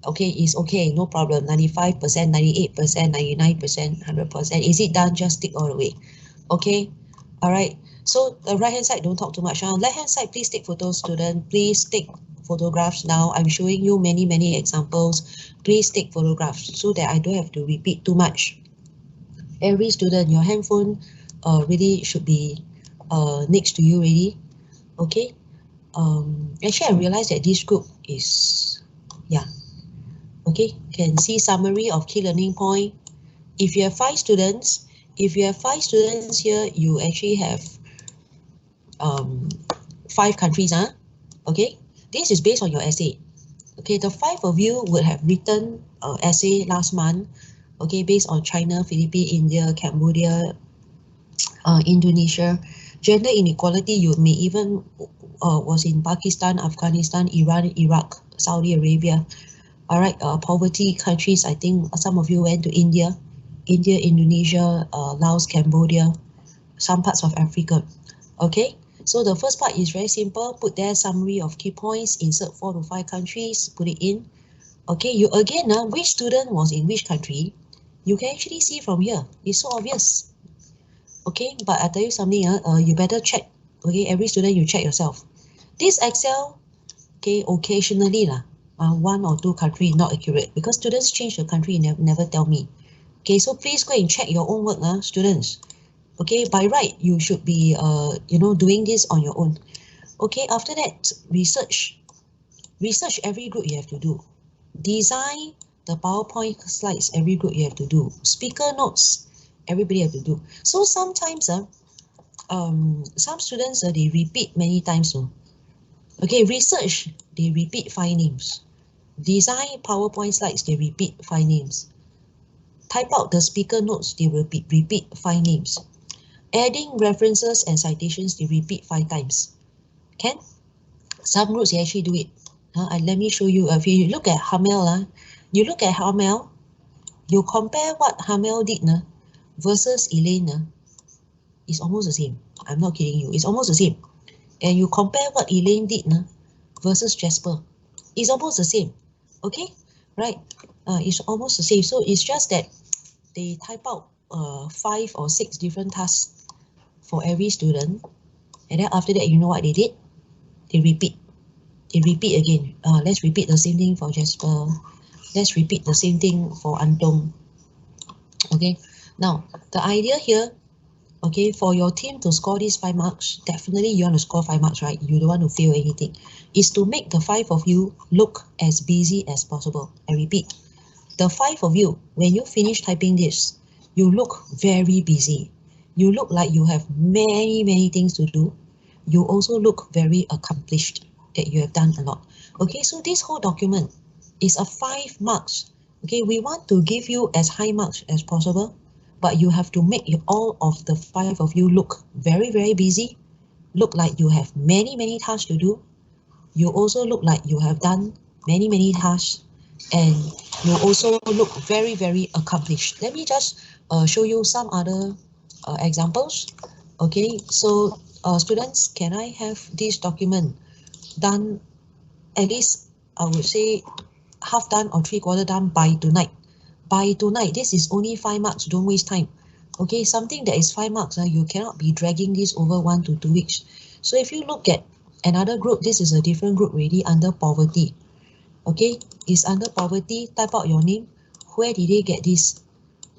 Okay, it's okay, no problem. 95%, 98%, 99%, 100%. Is it done? Just tick all the way. Okay, all right. So the right hand side, don't talk too much. Left hand side, please take photos, student. Please take photographs now. I'm showing you many examples. Please take photographs so that I don't have to repeat too much. Every student, your handphone really should be next to you already. Okay. Actually, I realized that this group is, yeah. Okay, can see summary of key learning point. If you have 5 students, here, you actually have 5 countries. Okay, this is based on your essay. Okay, the 5 of you would have written an essay last month. Okay, based on China, Philippines, India, Cambodia, Indonesia. Gender inequality, you may even was in Pakistan, Afghanistan, Iran, Iraq, Saudi Arabia. All right, poverty countries, I think some of you went to India, Indonesia, Laos, Cambodia, some parts of Africa. Okay, so the first part is very simple. Put there summary of key points, insert 4 to 5 countries, put it in. Okay, you again, which student was in which country, you can actually see from here. It's so obvious. Okay, but I tell you something, you better check. Okay, every student you check yourself. This Excel, okay, occasionally 1 or 2 country not accurate because students change the country, never tell me. Okay, so please go and check your own work, students. Okay, by right you should be doing this on your own. Okay, after that, research every group you have to do. Design the PowerPoint slides, every group you have to do. Speaker notes, everybody have to do. So sometimes some students they repeat many times. Okay, research, they repeat 5 names. Design PowerPoint slides, they repeat 5 names. Type out the speaker notes, they will repeat 5 names. Adding references and citations, they repeat 5 times. Can? Some groups they actually do it. Let me show you. If you look at Hamel, you compare what Hamel did versus Elaine. It's almost the same. I'm not kidding you. It's almost the same. And you compare what Elaine did versus Jasper. It's almost the same. Okay, right? It's almost the same. So it's just that they type out 5 or 6 different tasks for every student, and then after that, you know what they did? They repeat. They repeat again. Let's repeat the same thing for Jasper. Let's repeat the same thing for Antong. Okay. Now the idea here, okay, for your team to score these 5 marks, definitely you want to score 5 marks, right? You don't want to fail anything. Is to make the 5 of you look as busy as possible. I repeat, the 5 of you, when you finish typing this, you look very busy. You look like you have many things to do. You also look very accomplished, that you have done a lot. Okay, so this whole document is a 5 marks. Okay, we want to give you as high marks as possible, but you have to make all of the 5 of you look very busy, look like you have many tasks to do. You also look like you have done many tasks, and you also look very accomplished. Let me just show you some other examples. Okay, so students, can I have this document done at least, I would say, half done or 3/4 done by tonight? By tonight. This is only 5 marks, don't waste time. Okay, something that is 5 marks, you cannot be dragging this over 1 to 2 weeks. So if you look at another group, this is a different group already, under poverty. Okay, it's under poverty. Type out your name. Where did they get this?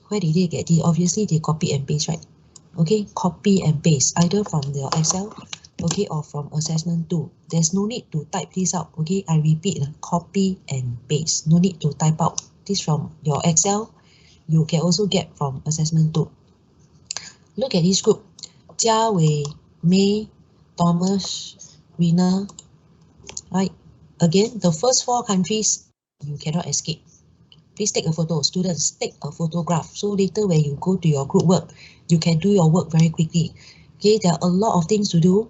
Where did they get this? Obviously they copy and paste, right? Okay, copy and paste, either from the Excel, okay, or from assessment 2. There's no need to type this out. Okay, I repeat, copy and paste. No need to type out this from your Excel. You can also get from assessment 2. Look at this group. Jia Wei, May, Thomas, Rina, right? Again, the first 4 countries you cannot escape. Please take a photo. Students, take a photograph. So later when you go to your group work, you can do your work very quickly. Okay, there are a lot of things to do.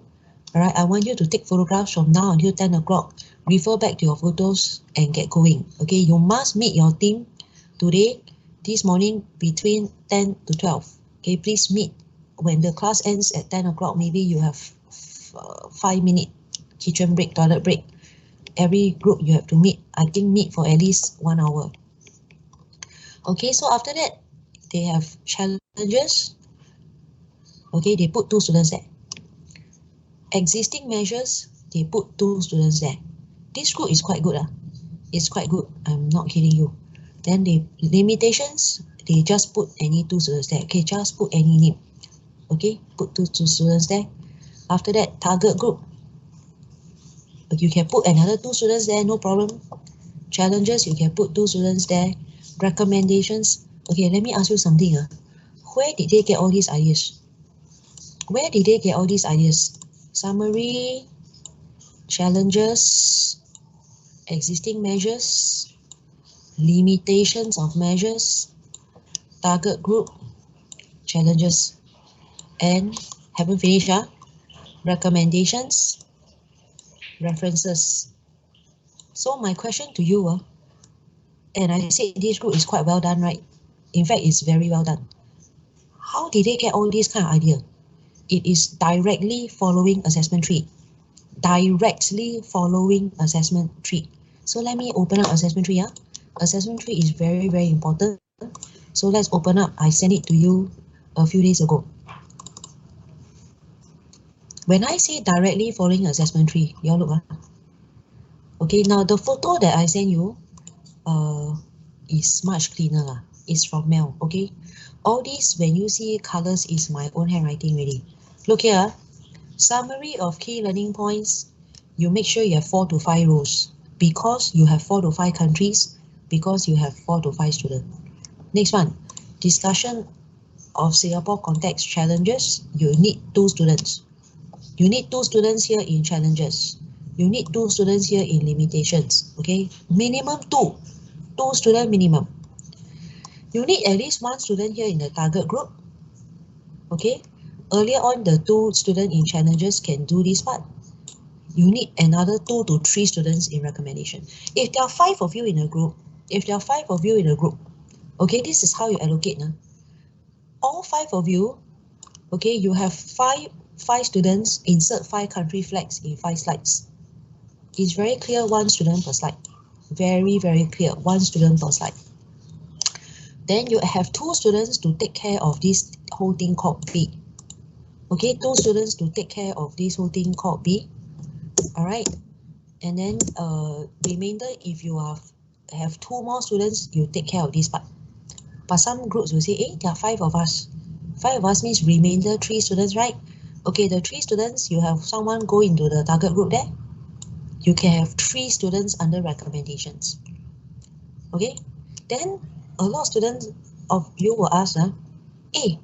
All right, I want you to take photographs from now until 10 o'clock. Refer back to your photos and get going. Okay, you must meet your team today, this morning between 10 to 12. Okay, please meet. When the class ends at 10 o'clock, maybe you have 5-minute kitchen break, toilet break. Every group you have to meet, I think meet for at least 1 hour. Okay, so after that, they have challenges. Okay, they put 2 students there. Existing measures, they put 2 students there. This group is quite good. It's quite good, I'm not kidding you. Then the limitations, they just put any 2 students there. Okay, just put any name. Okay, put two students there. After that, target group. You can put another 2 students there, no problem. Challenges, you can put 2 students there. Recommendations. Okay, let me ask you something. Where did they get all these ideas? Where did they get all these ideas? Summary, challenges, existing measures, limitations of measures, target group, challenges, and haven't finished, recommendations, references. So my question to you, and I said this group is quite well done, right? In fact, it's very well done. How did they get all these kind of idea? It is directly following assessment tree. Directly following assessment tree. So let me open up assessment tree. Assessment tree is very, very important. So let's open up. I sent it to you a few days ago. When I say directly following assessment tree, you all look. Okay, now the photo that I sent you is much cleaner. It's from Mel. Okay, all these when you see colors is my own handwriting really. Look here, summary of key learning points. You make sure you have 4 to 5 rows because you have 4 to 5 countries, because you have 4 to 5 students. Next one, discussion of Singapore context challenges. You need 2 students. You need 2 students here in challenges. You need 2 students here in limitations. Okay, minimum 2 student minimum. You need at least 1 student here in the target group. Okay, earlier on the 2 students in challenges can do this part. You need another 2 to 3 students in recommendation. If there are 5 of you in a group, okay, this is how you allocate. All 5 of you, okay, you have 5 students, insert 5 country flags in 5 slides. It's very clear, 1 student per slide. Very, very clear, 1 student per slide. Then you have 2 students to take care of this whole thing called B. Okay, 2 students to take care of this whole thing called B. All right, and then remainder, if you have 2 more students, you take care of this part. But some groups will say, there are 5 of us. 5 of us means remainder 3 students, right? Okay, the 3 students, you have someone go into the target group there. You can have 3 students under recommendations. Okay, then a lot of students of you will ask, hey,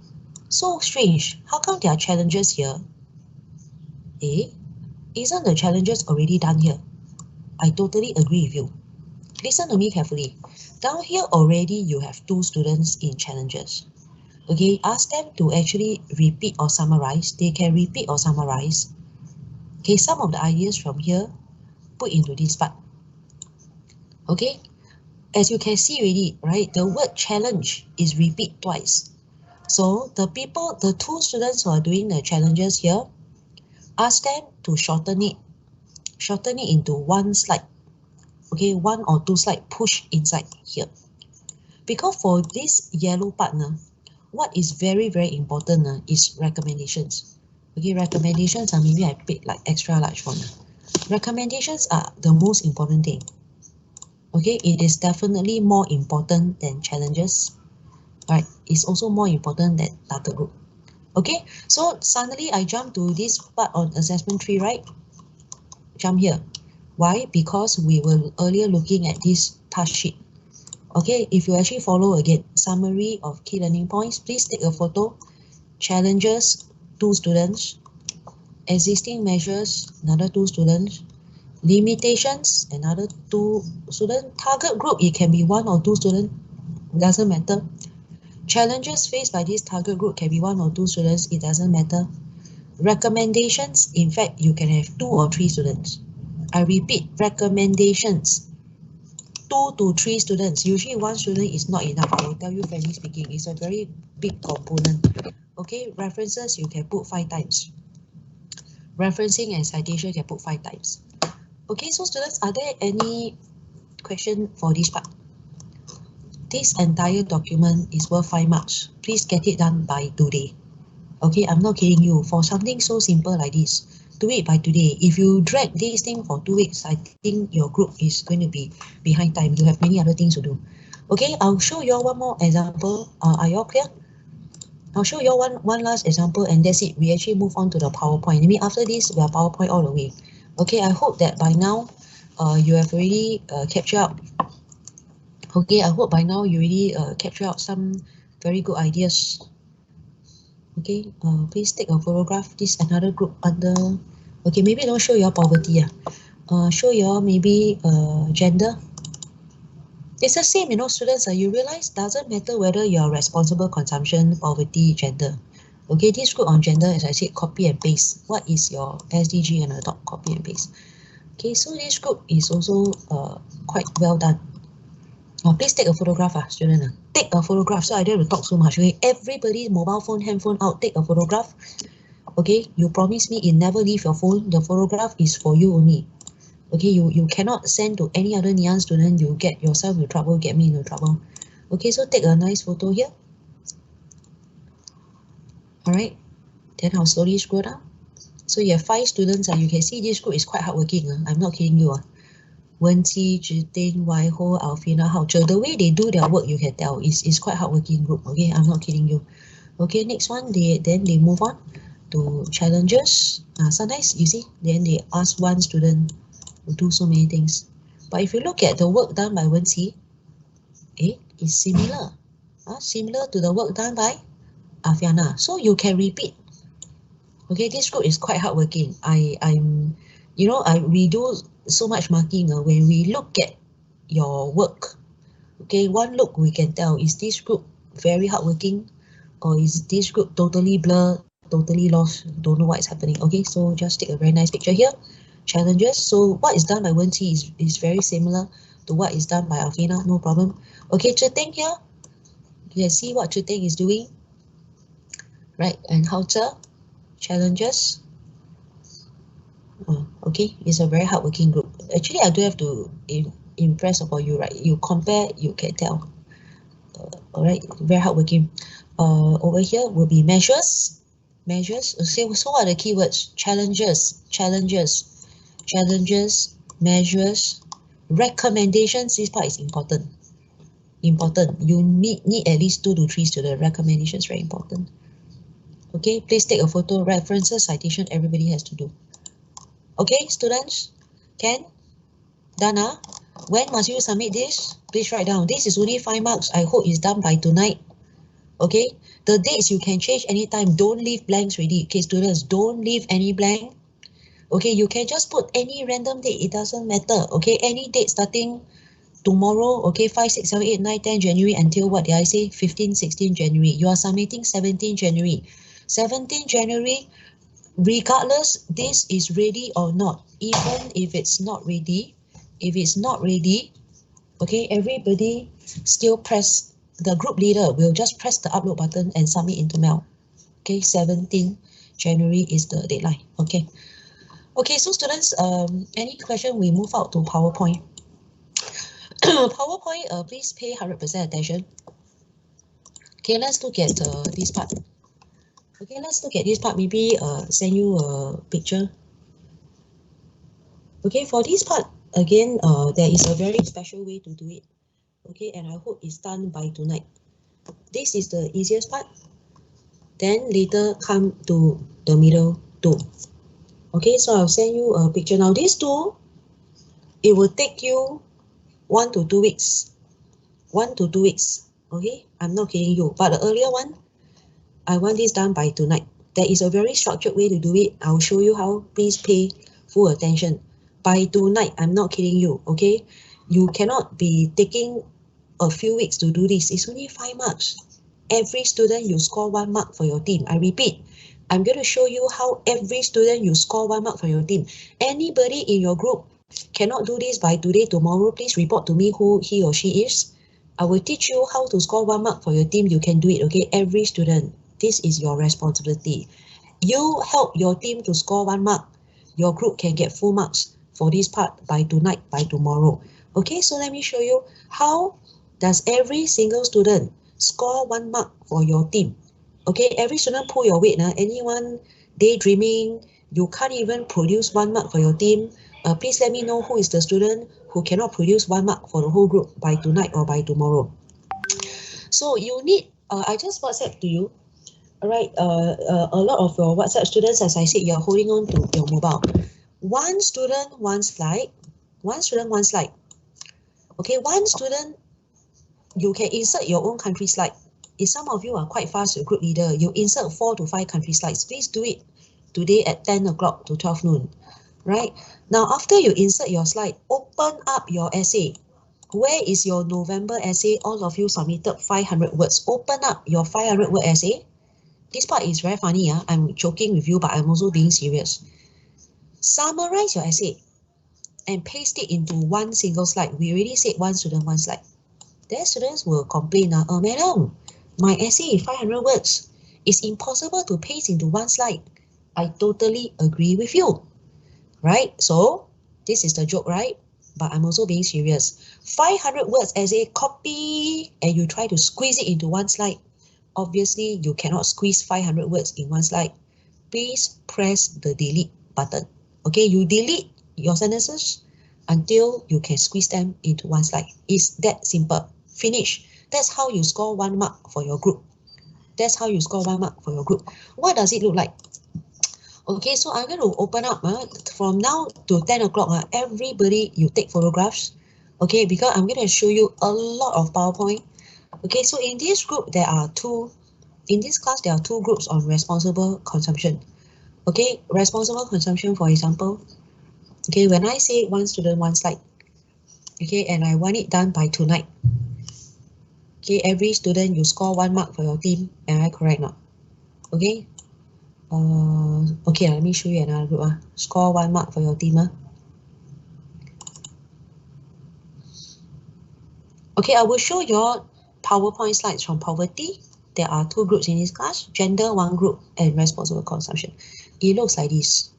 so strange, how come there are challenges here? Isn't the challenges already done here? I totally agree with you. Listen to me carefully. Down here already you have 2 students in challenges. Okay, ask them to actually repeat or summarize. They can repeat or summarize. Okay, some of the ideas from here put into this part. Okay, as you can see already, right, the word challenge is repeat twice. So the 2 students who are doing the challenges here, ask them to shorten it into 1 slide. Okay, 1 or 2 slide push inside here. Because for this yellow partner, what is very, very important is recommendations. Okay, recommendations, maybe I pick like extra large one. Recommendations are the most important thing. Okay, it is definitely more important than challenges. Right, it's also more important than target group. Okay, so suddenly I jump to this part on assessment tree, right? Jump here. Why? Because we were earlier looking at this task sheet. Okay, if you actually follow again, summary of key learning points, please take a photo. Challenges, 2 students. Existing measures, another 2 students. Limitations, another 2 students. Target group, it can be 1 or 2 students, doesn't matter. Challenges faced by this target group can be 1 or 2 students, it doesn't matter. Recommendations, in fact, you can have 2 or 3 students. I repeat, recommendations, 2 to 3 students. Usually 1 student is not enough. I will tell you frankly speaking, it's a very big component. Okay, references you can put 5 times. Referencing and citation you can put 5 times. Okay, so students, are there any question for this part? This entire document is worth 5 marks. Please get it done by today. Okay, I'm not kidding you. For something so simple like this, do it by today. If you drag this thing for 2 weeks, I think your group is going to be behind time. You have many other things to do. Okay, I'll show you all one more example. Are you all clear? I'll show you all one last example, and that's it. We actually move on to the PowerPoint. I mean, after this, we are PowerPoint all the way. Okay, I hope that by now, you have already captured up. Okay, I hope by now you already captured out some very good ideas. Okay, please take a photograph. This another group under. Okay, maybe don't show your poverty. Show your maybe gender. It's the same, you know, students. You realize doesn't matter whether you're responsible consumption, poverty, gender. Okay, this group on gender, as I said, copy and paste. What is your SDG and adopt? Copy and paste. Okay, so this group is also quite well done. Please take a photograph, student. Take a photograph. So I don't have to talk so much. Okay, everybody, mobile phone, handphone out. Take a photograph. Okay, you promise me it never leave your phone. The photograph is for you only. Okay, you cannot send to any other Ngee Ann student. You get yourself into trouble, get me into trouble. Okay, so take a nice photo here. All right, then I'll slowly scroll down. So you have 5 students. You can see this group is quite hardworking. I'm not kidding you. Wenqi, Zhiting, Waiho, Alfina, Haoche. The way they do their work, you can tell is quite hardworking group. Okay, I'm not kidding you. Okay, next one, then they move on to challenges. Sometimes you see, then they ask one student to do so many things. But if you look at the work done by Wenqi, it's similar. Similar to the work done by Afiana. So you can repeat. Okay, this group is quite hardworking. We do so much marking when we look at your work. Okay, one look we can tell, is this group very hardworking, or is this group totally blurred, totally lost, don't know what is happening. Okay, so just take a very nice picture here. Challenges. So what is done by Wenqi is very similar to what is done by Alfina, no problem. Okay, Zhiting here. You can see what Zhiting is doing. Right, and Haoche, challenges. Okay, it's a very hardworking group. Actually, I do have to impress upon you, right? You compare, you can tell. All right, very hardworking. Over here will be measures. Measures. So what are the keywords? Challenges, measures, recommendations. This part is important. You need at least 2 to 3 students. Recommendations very important. Okay, please take a photo. References, citation, everybody has to do. Okay, students, can? Done, When must you submit this? Please write down. This is only 5 marks. I hope it's done by tonight. Okay, the dates you can change anytime. Don't leave blanks ready. Okay, students, don't leave any blank. Okay, you can just put any random date. It doesn't matter. Okay, any date starting tomorrow. Okay, 5, 6, 7, 8, 9, 10 January until what did I say? 15, 16 January. You are submitting 17 January. 17 January. Regardless, this is ready or not, even if it's not ready, okay, everybody still press, the group leader will just press the upload button and submit into mail. Okay, 17 January is the deadline. Okay, so students, any question, we move out to PowerPoint. PowerPoint, please pay 100% attention. Okay, let's look at this part. Okay, let's look at this part. Maybe send you a picture. Okay, for this part, again, there is a very special way to do it. Okay, and I hope it's done by tonight. This is the easiest part. Then later come to the middle two. Okay, so I'll send you a picture. Now these two, it will take you 1 to 2 weeks. 1 to 2 weeks. Okay, I'm not kidding you. But the earlier one, I want this done by tonight. There is a very structured way to do it. I'll show you how. Please pay full attention. By tonight, I'm not kidding you, okay? You cannot be taking a few weeks to do this. It's only 5 marks. Every student, you score 1 mark for your team. I repeat, I'm going to show you how every student, you score 1 mark for your team. Anybody in your group cannot do this by today, tomorrow, please report to me who he or she is. I will teach you how to score 1 mark for your team. You can do it, okay? Every student, this is your responsibility. You help your team to score 1 mark. Your group can get full marks for this part by tonight, by tomorrow. Okay, so let me show you how does every single student score 1 mark for your team. Okay, every student pull your weight. Anyone daydreaming, you can't even produce 1 mark for your team. Please let me know who is the student who cannot produce 1 mark for the whole group by tonight or by tomorrow. So you need, I just WhatsApp to you. All right, a lot of your WhatsApp students, as I said, you're holding on to your mobile. 1 student, 1 slide. 1 student, 1 slide. Okay, 1 student, you can insert your own country slide. If some of you are quite fast, your group leader, you insert 4 to 5 country slides. Please do it today at 10 o'clock to 12 noon. Right? Now, after you insert your slide, open up your essay. Where is your November essay? All of you submitted 500 words. Open up your 500 word essay. This part is very funny. I'm joking with you, but I'm also being serious. Summarize your essay and paste it into 1 single slide. We already said 1 student, 1 slide. Then students will complain, oh, madam, my essay is 500 words. It's impossible to paste into 1 slide. I totally agree with you, right? So this is the joke, right? But I'm also being serious. 500 words essay, copy, and you try to squeeze it into 1 slide. Obviously, you cannot squeeze 500 words in 1 slide. Please press the delete button. Okay, you delete your sentences until you can squeeze them into 1 slide. It's that simple. Finish. That's how you score 1 mark for your group. That's how you score 1 mark for your group. What does it look like? Okay, so I'm going to open up from now to 10 o'clock. Everybody, you take photographs. Okay, because I'm going to show you a lot of PowerPoint. Okay, so in this group, there are 2. In this class, there are 2 groups on responsible consumption. Okay, responsible consumption, for example. Okay, when I say 1 student, 1 slide. Okay, and I want it done by tonight. Okay, every student, you score 1 mark for your team. Am I correct or not? Okay. Okay, let me show you another group. Score 1 mark for your team. Okay, I will show your PowerPoint slides from poverty. There are 2 groups in this class, gender 1 group and responsible consumption. It looks like this.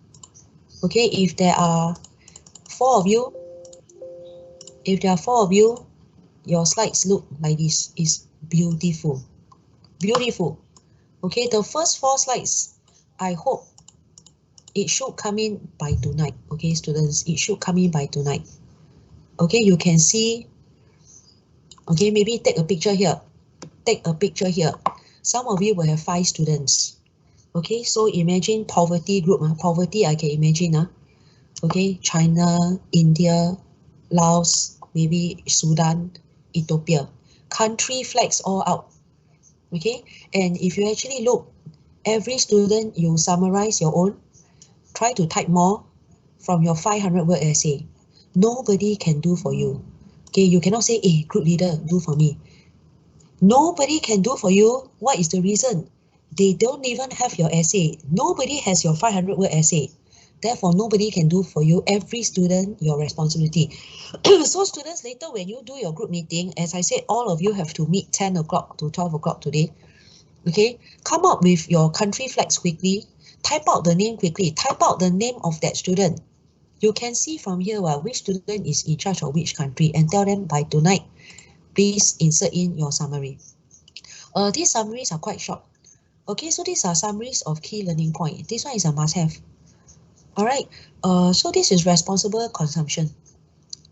Okay, if there are 4 of you, your slides look like this. It's beautiful. Beautiful. Okay, the first 4 slides, I hope it should come in by tonight. Okay, students, it should come in by tonight. Okay, you can see. Okay, maybe take a picture here. Take a picture here. Some of you will have 5 students. Okay, so imagine poverty group. Poverty, I can imagine. Okay, China, India, Laos, maybe Sudan, Ethiopia. Country flags all out. Okay, and if you actually look, every student, you summarize your own. Try to type more from your 500 word essay. Nobody can do for you. Okay, you cannot say, hey, group leader, do for me. Nobody can do for you. What is the reason? They don't even have your essay. Nobody has your 500 word essay. Therefore, nobody can do for you. Every student, your responsibility. So students, later when you do your group meeting, as I said, all of you have to meet 10 o'clock to 12 o'clock today. Okay, come up with your country flags quickly. Type out the name quickly. Type out the name of that student. You can see from here which student is in charge of which country and tell them by tonight, please insert in your summary. These summaries are quite short. Okay, so these are summaries of key learning point. This one is a must-have. All right, so this is responsible consumption.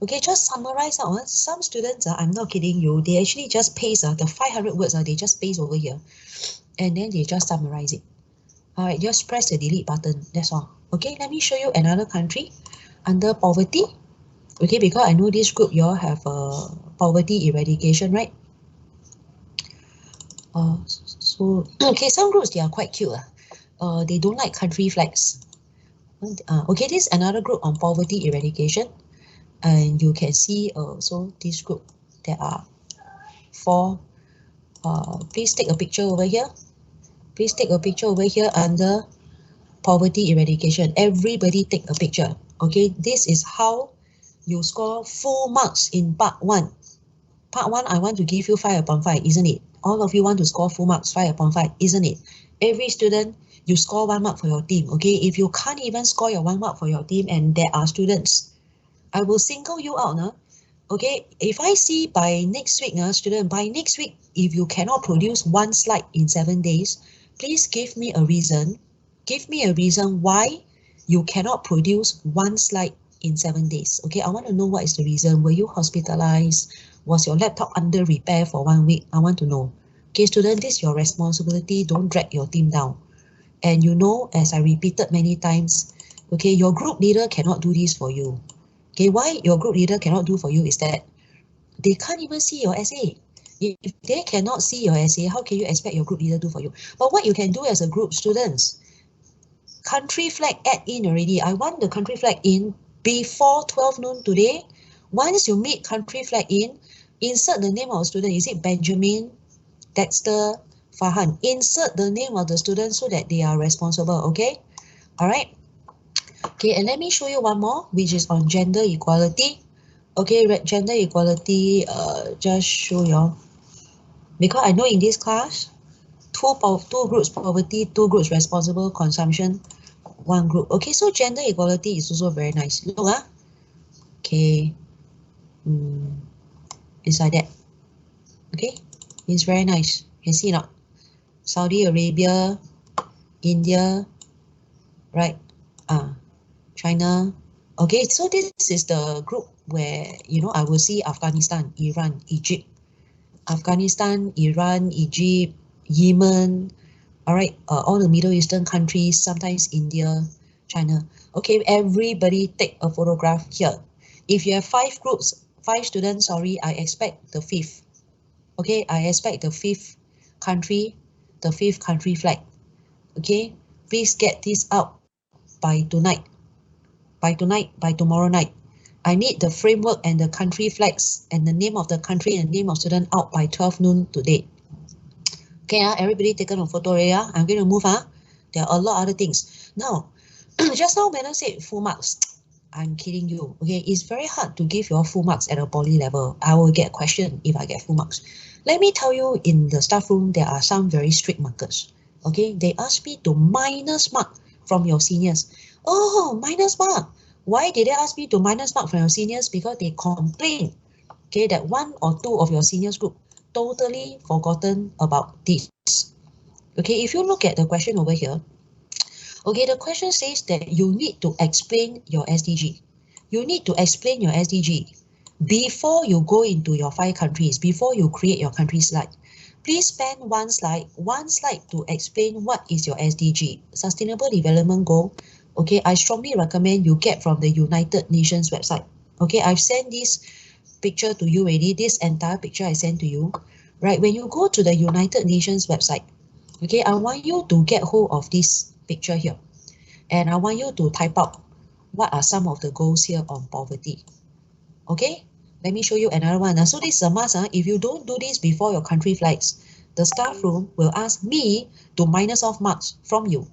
Okay, just summarize out. Some students, I'm not kidding you, they actually just paste the 500 words, they just paste over here. And then they just summarize it. All right, just press the delete button, that's all. Okay, let me show you another country under poverty. Okay, because I know this group, you all have poverty eradication, right? So, okay, some groups, they are quite cute. they don't like country flags. Okay, this is another group on poverty eradication. And you can see so this group, there are 4. Please take a picture over here. Please take a picture over here under poverty eradication. Everybody take a picture. Okay, this is how you score full marks in part 1. Part 1, I want to give you 5 upon 5, isn't it? All of you want to score full marks, 5 upon 5, isn't it? Every student, you score 1 mark for your team, okay? If you can't even score your 1 mark for your team and there are students, I will single you out, no? Okay? If I see by next week, student, by next week, if you cannot produce 1 slide in 7 days, please give me a reason. Give me a reason why you cannot produce 1 slide in 7 days. Okay, I want to know what is the reason. Were you hospitalized? Was your laptop under repair for 1 week? I want to know. Okay, student, this is your responsibility. Don't drag your team down. And you know, as I repeated many times, okay, your group leader cannot do this for you. Okay, why your group leader cannot do for you is that they can't even see your essay. If they cannot see your essay, how can you expect your group leader to do for you? But what you can do as a group, students, country flag add in already. I want the country flag in before 12 noon today. Once you meet country flag in, insert the name of the student. Is it Benjamin, Dexter, Farhan? Insert the name of the student so that they are responsible, okay? All right. Okay, and let me show you one more, which is on gender equality. Okay, gender equality, just show you. Because I know in this class, two groups poverty, 2 groups responsible consumption, 1 group. Okay, so gender equality is also very nice. Look, okay, it's like that. Okay, it's very nice. You can see not? Saudi Arabia, India, right? China. Okay, so this is the group where, you know, I will see Afghanistan, Iran, Egypt. Afghanistan, Iran, Egypt, Yemen, all right, all the Middle Eastern countries, sometimes India, China. Okay, everybody take a photograph here. If you have 5 groups, 5 students, sorry, I expect the 5th. Okay, I expect the 5th country, the 5th country flag. Okay, please get this out by tonight. By tomorrow night. I need the framework and the country flags and the name of the country and name of student out by 12 noon today. Okay, everybody taken a photo already. I'm going to move. There are a lot of other things. Now, just now when I said full marks, I'm kidding you. Okay, it's very hard to give your full marks at a poly level. I will get questioned if I get full marks. Let me tell you, in the staff room, there are some very strict markers. Okay, they ask me to minus mark from your seniors. Oh, minus mark. Why did they ask me to minus mark from your seniors? Because they complain, okay, that 1 or 2 of your seniors group totally forgotten about this. Okay, if you look at the question over here, okay, the question says that you need to explain your SDG. You need to explain your SDG before you go into your 5 countries, before you create your country slide. Please spend one slide to explain what is your SDG, Sustainable Development Goal. Okay, I strongly recommend you get from the United Nations website. Okay, I've sent this picture to you already, this entire picture I sent to you. Right, when you go to the United Nations website, okay, I want you to get hold of this picture here. And I want you to type out what are some of the goals here on poverty. Okay, let me show you another one. So this is a must. If you don't do this before your country flags, the staff room will ask me to minus off marks from you.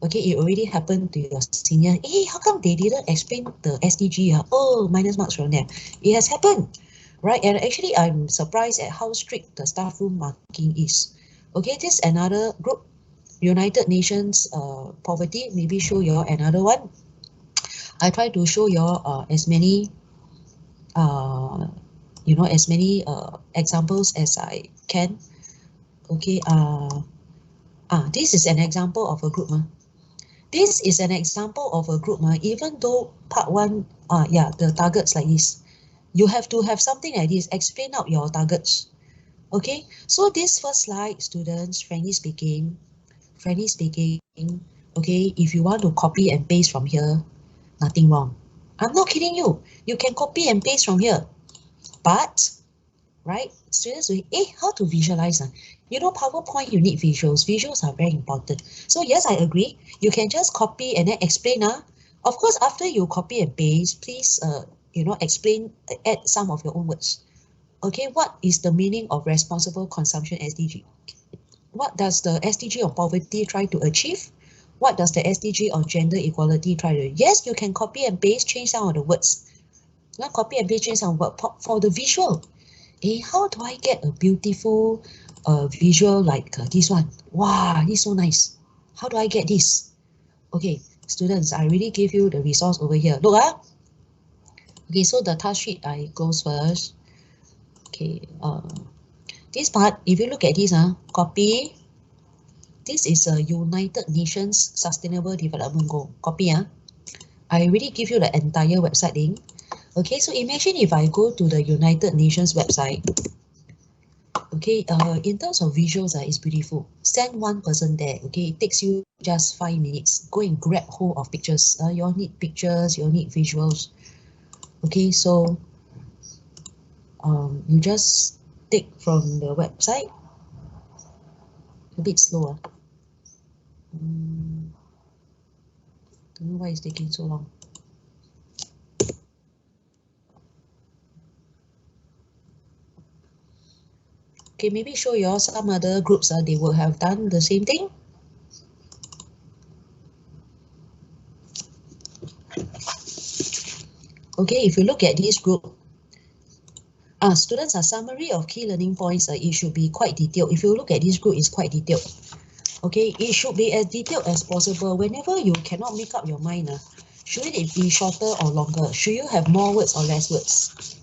Okay, it already happened to your senior. Hey, how come they didn't explain the SDG? Oh, minus marks from them. It has happened, right? And actually, I'm surprised at how strict the staff room marking is. Okay, this is another group, United Nations poverty. Maybe show you another one. I try to show you as many, as many examples as I can. Okay, this is an example of a group. This is an example of a group. Even though part 1, the targets like this, you have to have something like this. Explain out your targets. Okay, so this first slide, students, frankly speaking, okay, if you want to copy and paste from here, nothing wrong. I'm not kidding you. You can copy and paste from here. But, right, students will, how to visualize? You know, PowerPoint, you need visuals. Visuals are very important. So yes, I agree. You can just copy and then explain. Of course, after you copy and paste, please, explain, add some of your own words. Okay, what is the meaning of responsible consumption SDG? What does the SDG on poverty try to achieve? What does the SDG on gender equality try to do? Yes, you can copy and paste, change some of the words. Not copy and paste, change some word for the visual. How do I get a beautiful visual like this one? Wow, this is so nice. How do I get this? Okay, students, I really give you the resource over here. Look, okay, so the task sheet I close first. Okay, this part, if you look at this, copy. This is a United Nations Sustainable Development Goal. Copy, I already give you the entire website link. Okay, so imagine if I go to the United Nations website. Okay, in terms of visuals, it's beautiful. Send one person there. Okay, it takes you just 5 minutes. Go and grab hold of pictures. You all need pictures, you all need visuals. Okay, so you just take from the website. A bit slower. Don't know why it's taking so long. Okay, maybe show you all some other groups. They will have done the same thing. Okay, if you look at this group, students, a summary of key learning points, it should be quite detailed. If you look at this group, it's quite detailed. Okay, it should be as detailed as possible. Whenever you cannot make up your mind, should it be shorter or longer? Should you have more words or less words?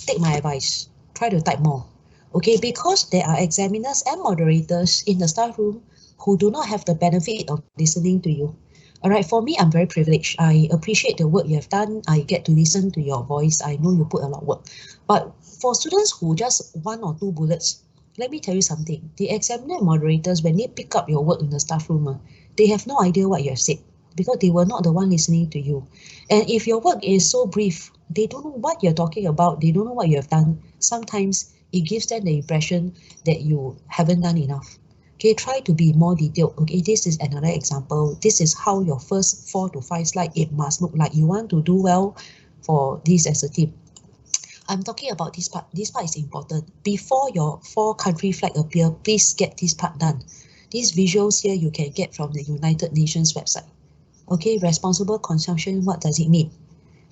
Take my advice, try to type more. Okay, because there are examiners and moderators in the staff room who do not have the benefit of listening to you. All right, for me, I'm very privileged. I appreciate the work you have done. I get to listen to your voice. I know you put a lot of work. But for students who just 1 or 2 bullets, let me tell you something. The examiner and moderators, when they pick up your work in the staff room, they have no idea what you have said because they were not the one listening to you. And if your work is so brief, they don't know what you're talking about. They don't know what you have done. Sometimes it gives them the impression that you haven't done enough. Okay, try to be more detailed. Okay, this is another example. This is how your first 4 to 5 slides, it must look like. You want to do well for this as a team. I'm talking about this part. This part is important. Before your 4 country flag appear, please get this part done. These visuals here you can get from the United Nations website. Okay, responsible consumption, what does it mean?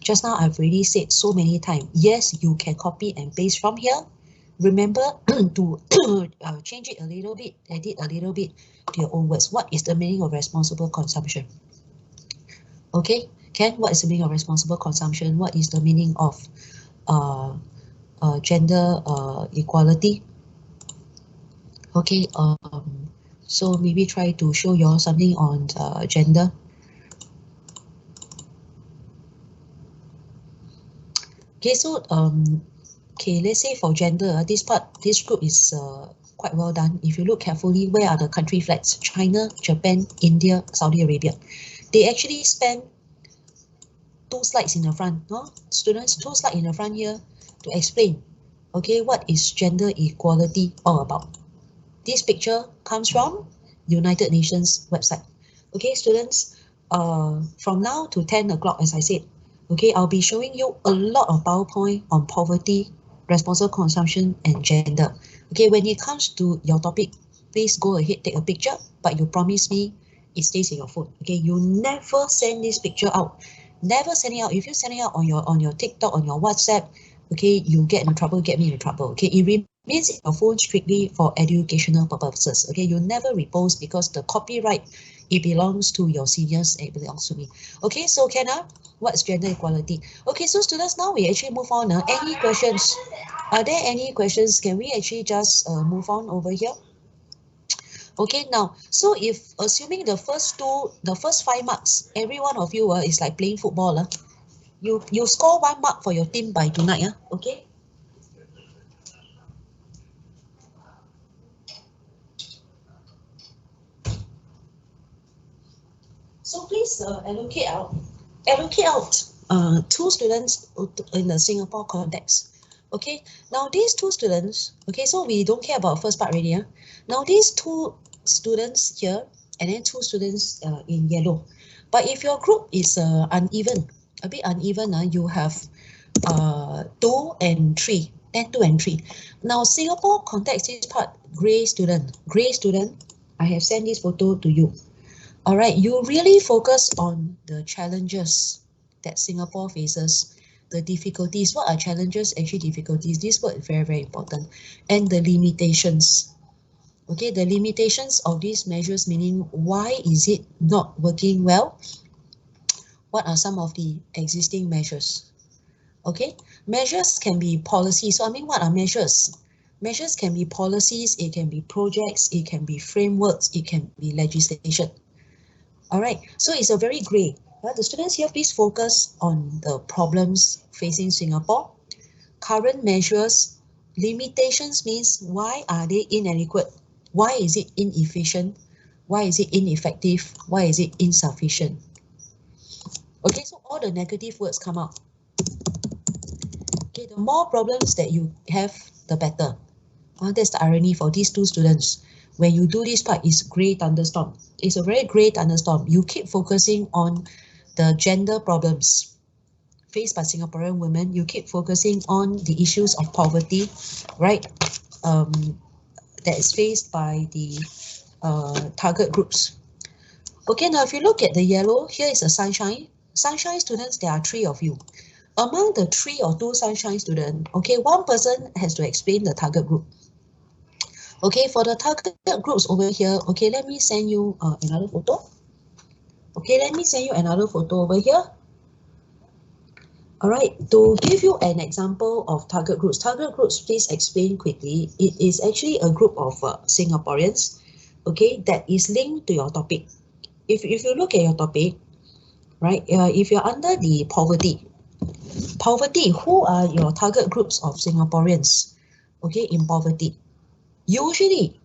Just now I've already said so many times, yes, you can copy and paste from here. Remember to change it a little bit, edit a little bit to your own words. What is the meaning of responsible consumption? Okay, Ken, what is the meaning of responsible consumption? What is the meaning of gender equality? Okay, so maybe try to show you all something on gender. Okay, so okay, let's say for gender, this group is quite well done. If you look carefully, where are the country flags? China, Japan, India, Saudi Arabia. They actually spend 2 slides in the front, no? Students, 2 slides in the front here to explain, okay, what is gender equality all about? This picture comes from United Nations website. Okay, students, from now to 10 o'clock, as I said, okay, I'll be showing you a lot of PowerPoint on poverty, responsible consumption, and gender. Okay, when it comes to your topic, please go ahead, take a picture, but you promise me it stays in your phone. Okay, you never send this picture out. Never send it out. If you send it out on your TikTok, on your WhatsApp, okay, you get in trouble, get me in trouble. Okay, it remains in your phone strictly for educational purposes. Okay, you never repost because the copyright, it belongs to your seniors, it belongs to me. Okay, so Kenna, what's gender equality? Okay, so students, now we actually move on. Any questions? Are there any questions? Can we actually just move on over here? Okay, now, so if assuming the first 5 marks, every one of you is like playing football. You score 1 mark for your team by tonight. Okay? So please allocate out 2 students in the Singapore context. Okay, now these two students, okay, so we don't care about first part already. Now these two students here and then two students in yellow. But if your group is uneven, a bit uneven, you have 2 and 3, then 2 and 3. Now Singapore context this part, grey student, I have sent this photo to you. All right, you really focus on the challenges that Singapore faces, the difficulties. What are challenges? Actually, difficulties. This word is very, very important. And the limitations. Okay, the limitations of these measures, meaning why is it not working well? What are some of the existing measures? Okay, measures can be policies. So I mean, what are measures? Measures can be policies, it can be projects, it can be frameworks, it can be legislation. All right, so it's a very grey. The students here, please focus on the problems facing Singapore. Current measures, limitations means why are they inadequate? Why is it inefficient? Why is it ineffective? Why is it insufficient? Okay, so all the negative words come out. Okay, the more problems that you have, the better. That's the irony for these two students. When you do this part, it's grey thunderstorm. It's a very grey thunderstorm. You keep focusing on the gender problems faced by Singaporean women. You keep focusing on the issues of poverty, right? That is faced by the target groups. Okay, now if you look at the yellow, here is a sunshine. Sunshine students, there are 3 of you. Among the 3 or 2 sunshine students, okay, one person has to explain the target group. Okay, for the target groups over here, okay, let me send you another photo. Okay, let me send you another photo over here. All right, to give you an example of target groups, please explain quickly. It is actually a group of Singaporeans, okay, that is linked to your topic. If you look at your topic, right, if you're under the poverty, who are your target groups of Singaporeans, okay, in poverty? Usually,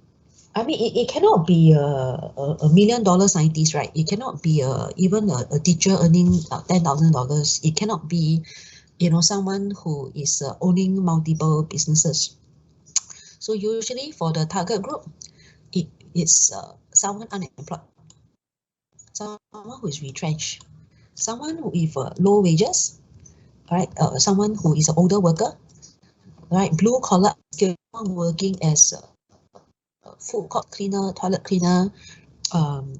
I mean, it cannot be a $1 million scientist, right? It cannot be even a teacher earning $10,000. It cannot be, you know, someone who is owning multiple businesses. So usually for the target group, it's someone unemployed, someone who is retrenched, someone with low wages, right? Someone who is an older worker, right? Blue collar skill, working as food court cleaner, toilet cleaner,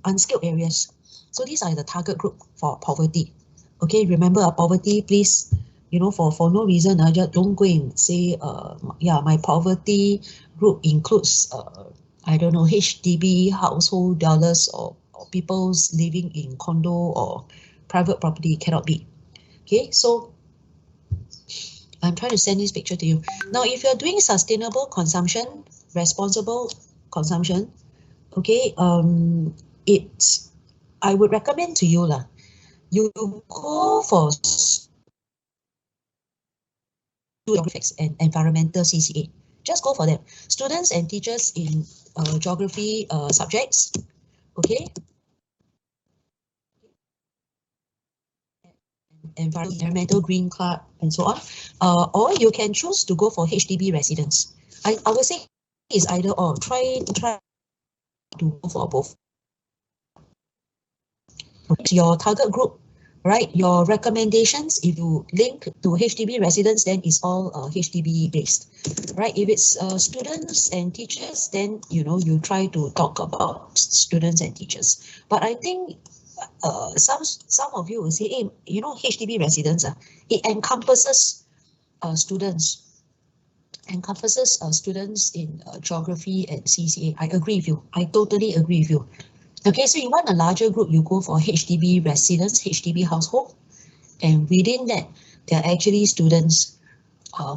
unskilled areas. So these are the target group for poverty. Okay, remember poverty, please, you know, for no reason, just don't go and say, yeah, my poverty group includes, I don't know, HDB household dollars or people's living in condo or private property. Cannot be. Okay, so I'm trying to send this picture to you. Now, if you're doing sustainable consumption, responsible consumption, okay, I would recommend to you lah, you go for geographics and environmental CCA. Just go for them. Students and teachers in geography subjects, okay, environmental green club and so on, or you can choose to go for HDB residents. I would say it's either or. Try to go for both. Your target group, right? Your recommendations, if you link to HDB residents, then it's all HDB based, right? If it's students and teachers, then you know you try to talk about students and teachers. But I think some of you will say, hey, you know, HDB residents, it encompasses students. Encompasses students in geography and CCA. I agree with you. I totally agree with you. Okay, so you want a larger group, you go for HDB residents, HDB household, and within that, there are actually students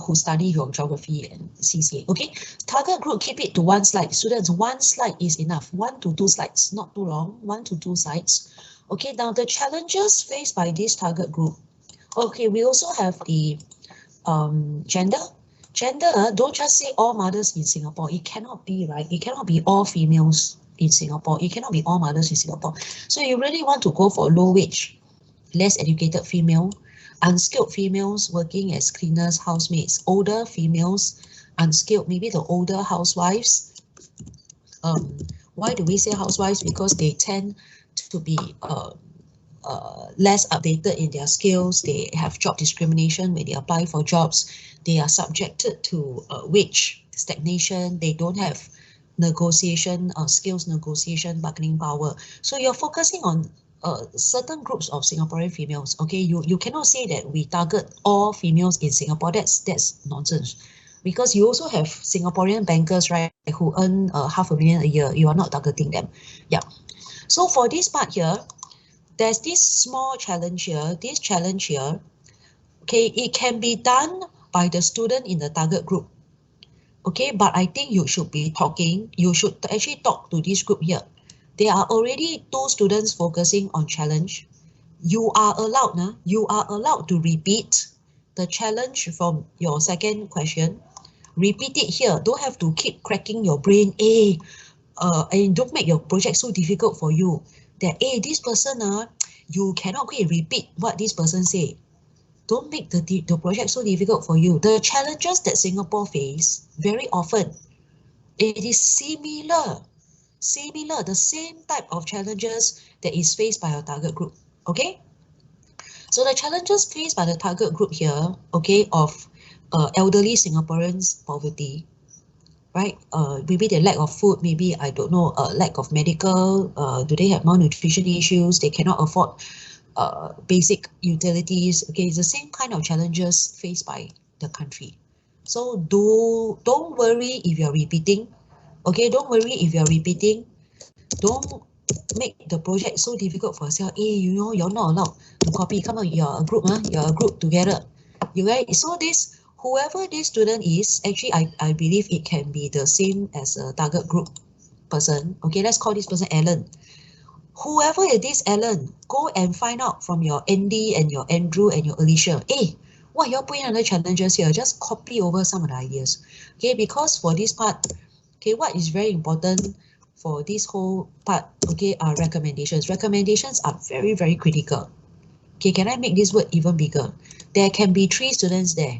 who study your geography and CCA. Okay, target group, keep it to 1 slide. Students, 1 slide is enough. 1 to 2 slides, not too long. 1 to 2 slides. Okay, now the challenges faced by this target group. Okay, we also have the gender. Gender, don't just say all mothers in Singapore. It cannot be, right? It cannot be all females in Singapore. It cannot be all mothers in Singapore. So you really want to go for low wage, less educated female. unskilled females working as cleaners, housemaids, older females, unskilled, maybe the older housewives. Why do we say housewives? Because they tend to be less updated in their skills. They have job discrimination when they apply for jobs. They are subjected to wage stagnation. They don't have negotiation, skills negotiation, bargaining power. So you're focusing on certain groups of Singaporean females. Okay, you cannot say that we target all females in Singapore. That's nonsense. Because you also have Singaporean bankers, right, who earn $500,000 a year. You are not targeting them. Yeah. So for this part here, there's this small challenge here. This challenge here, okay, it can be done by the student in the target group. Okay, but I think you should be talking. You should actually talk to this group here. There are already 2 students focusing on challenge. You are allowed to repeat the challenge from your second question. Repeat it here. Don't have to keep cracking your brain. And don't make your project so difficult for you. That this person you cannot go and repeat what this person say. Don't make the project so difficult for you. The challenges that Singapore face very often, it is similar, the same type of challenges that is faced by our target group. Okay. So the challenges faced by the target group here, okay, of elderly Singaporeans poverty, right? Maybe the lack of food, maybe, I don't know, lack of medical, do they have malnutrition issues? They cannot afford basic utilities. Okay, it's the same kind of challenges faced by the country. So don't worry if you're repeating. Okay, don't worry if you're repeating. Don't make the project so difficult for yourself. You're not allowed to copy. Come on, you're a group, you're a group together. You guys, so this, whoever this student is, actually I believe it can be the same as a target group person. Okay, let's call this person Alan. Whoever it is, Alan, go and find out from your Andy and your Andrew and your Alicia. What you're putting under challenges here, just copy over some of the ideas. Okay, because for this part, okay, what is very important for this whole part, okay, are recommendations. Recommendations are very, very critical. Okay, can I make this word even bigger? There can be 3 students there.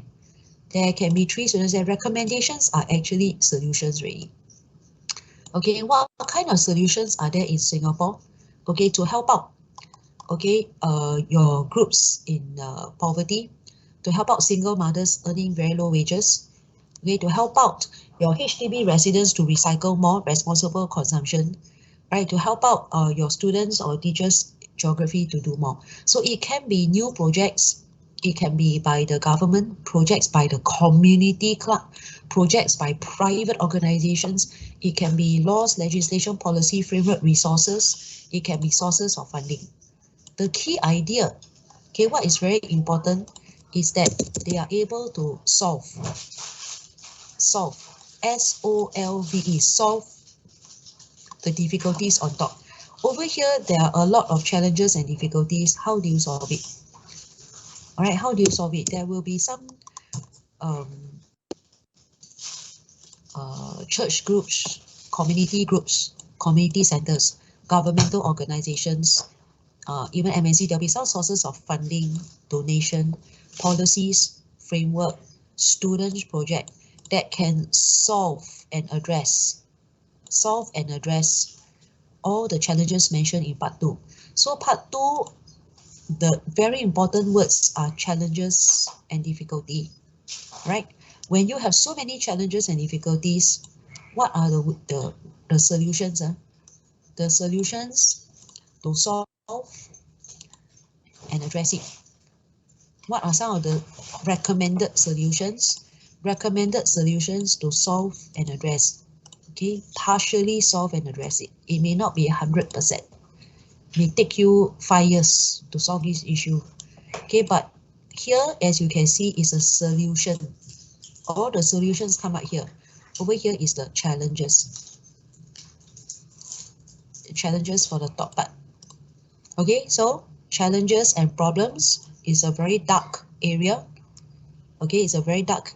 There can be 3 students there. Recommendations are actually solutions really. Okay, what kind of solutions are there in Singapore? Okay, to help out, okay, your groups in poverty, to help out single mothers earning very low wages, okay, to help out your HDB residents to recycle more, responsible consumption, right, to help out your students or teachers geography to do more. So it can be new projects, it can be by the government, projects by the community club, projects by private organizations, it can be laws, legislation, policy, framework, resources, it can be sources of funding. The key idea, okay, what is very important is that they are able to solve, S-O-L-V-E, solve the difficulties on top. Over here, there are a lot of challenges and difficulties. How do you solve it? All right, how do you solve it? There will be some church groups, community centers, governmental organizations, even MNC. There'll be some sources of funding, donation, policies, framework, students project that can solve and address all the challenges mentioned in part 2. So part 2, the very important words are challenges and difficulty, right? When you have so many challenges and difficulties, what are the solutions? The solutions to solve and address it. What are some of the recommended solutions? Recommended solutions to solve and address. Okay, partially solve and address it. It may not be 100%. It may take you 5 years to solve this issue. Okay, but here, as you can see, is a solution. All the solutions come out here. Over here is the challenges. Challenges for the top part. Okay, so challenges and problems is a very dark area. Okay, it's a very dark,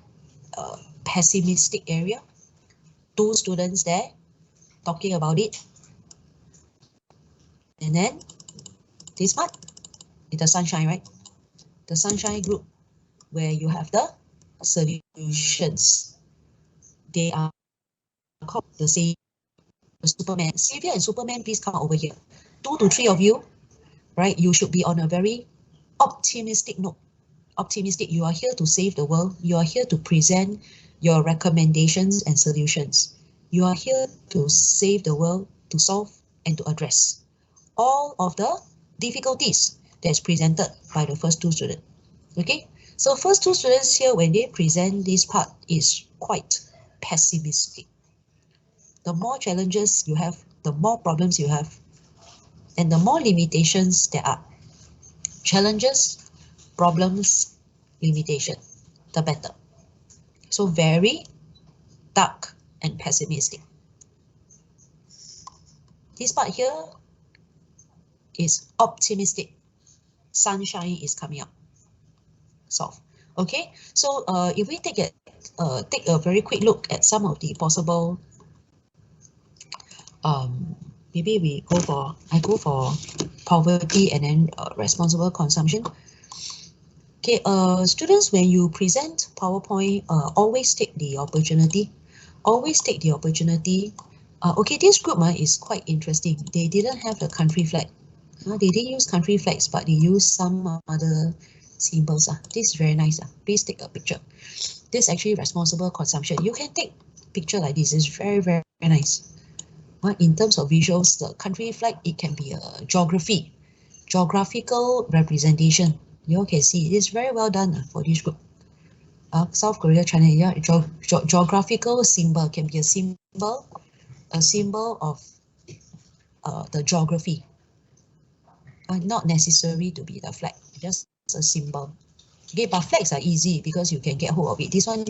pessimistic area. 2 students there talking about it. And then this part is the sunshine, right? the sunshine group, where you have the solutions. They are called the Superman. Savior and Superman, please come over here. 2 to 3 of you, right? You should be on a very optimistic note. Optimistic, you are here to save the world. You are here to present your recommendations and solutions. You are here to save the world, to solve and to address all of the difficulties that's presented by the first 2 students. Okay, so first 2 students here, when they present this part, is quite pessimistic. The more challenges you have, the more problems you have, and the more limitations there are. Challenges, problems, limitation, the better. So very dark and pessimistic. This part here is optimistic. Sunshine is coming up. Solve. Okay, so if we take a very quick look at some of the possible, maybe I go for poverty and then responsible consumption. Okay, students, when you present PowerPoint, always take the opportunity. Okay, this group is quite interesting. They didn't have the country flag. They didn't use country flags, but they used some other symbols. This is very nice. Please take a picture. This is actually responsible consumption. You can take picture like this. It's very, very nice. In terms of visuals, the country flag, it can be a geographical representation. You all can see it's very well done for this group. South Korea, China, yeah, geographical symbol can be a symbol of the geography. Not necessary to be the flag, just a symbol. Okay, but flags are easy because you can get hold of it. This one,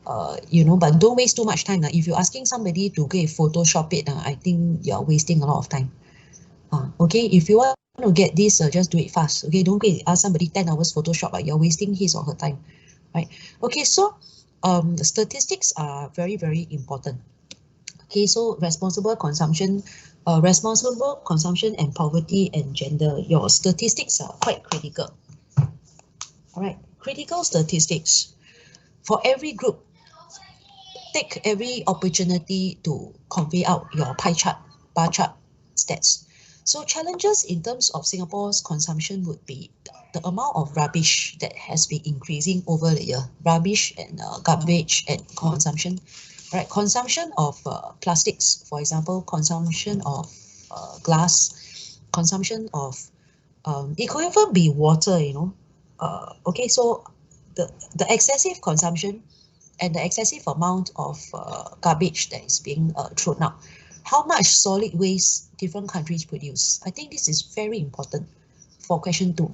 but don't waste too much time. If you're asking somebody to go Photoshop it, I think you're wasting a lot of time. Okay, if you want to get this, just do it fast. Okay, don't go ask somebody 10 hours Photoshop, you're wasting his or her time. Right? Okay, so statistics are very, very important. Okay, so responsible consumption and poverty and gender, your statistics are quite critical. All right, critical statistics. For every group, take every opportunity to convey out your pie chart, bar chart stats. So challenges in terms of Singapore's consumption would be the amount of rubbish that has been increasing over the year. Rubbish and garbage and consumption. Right, consumption of plastics, for example, consumption of glass, consumption of, it could even be water, okay, so the excessive consumption and the excessive amount of garbage that is being thrown out. How much solid waste different countries produce? I think this is very important for question 2.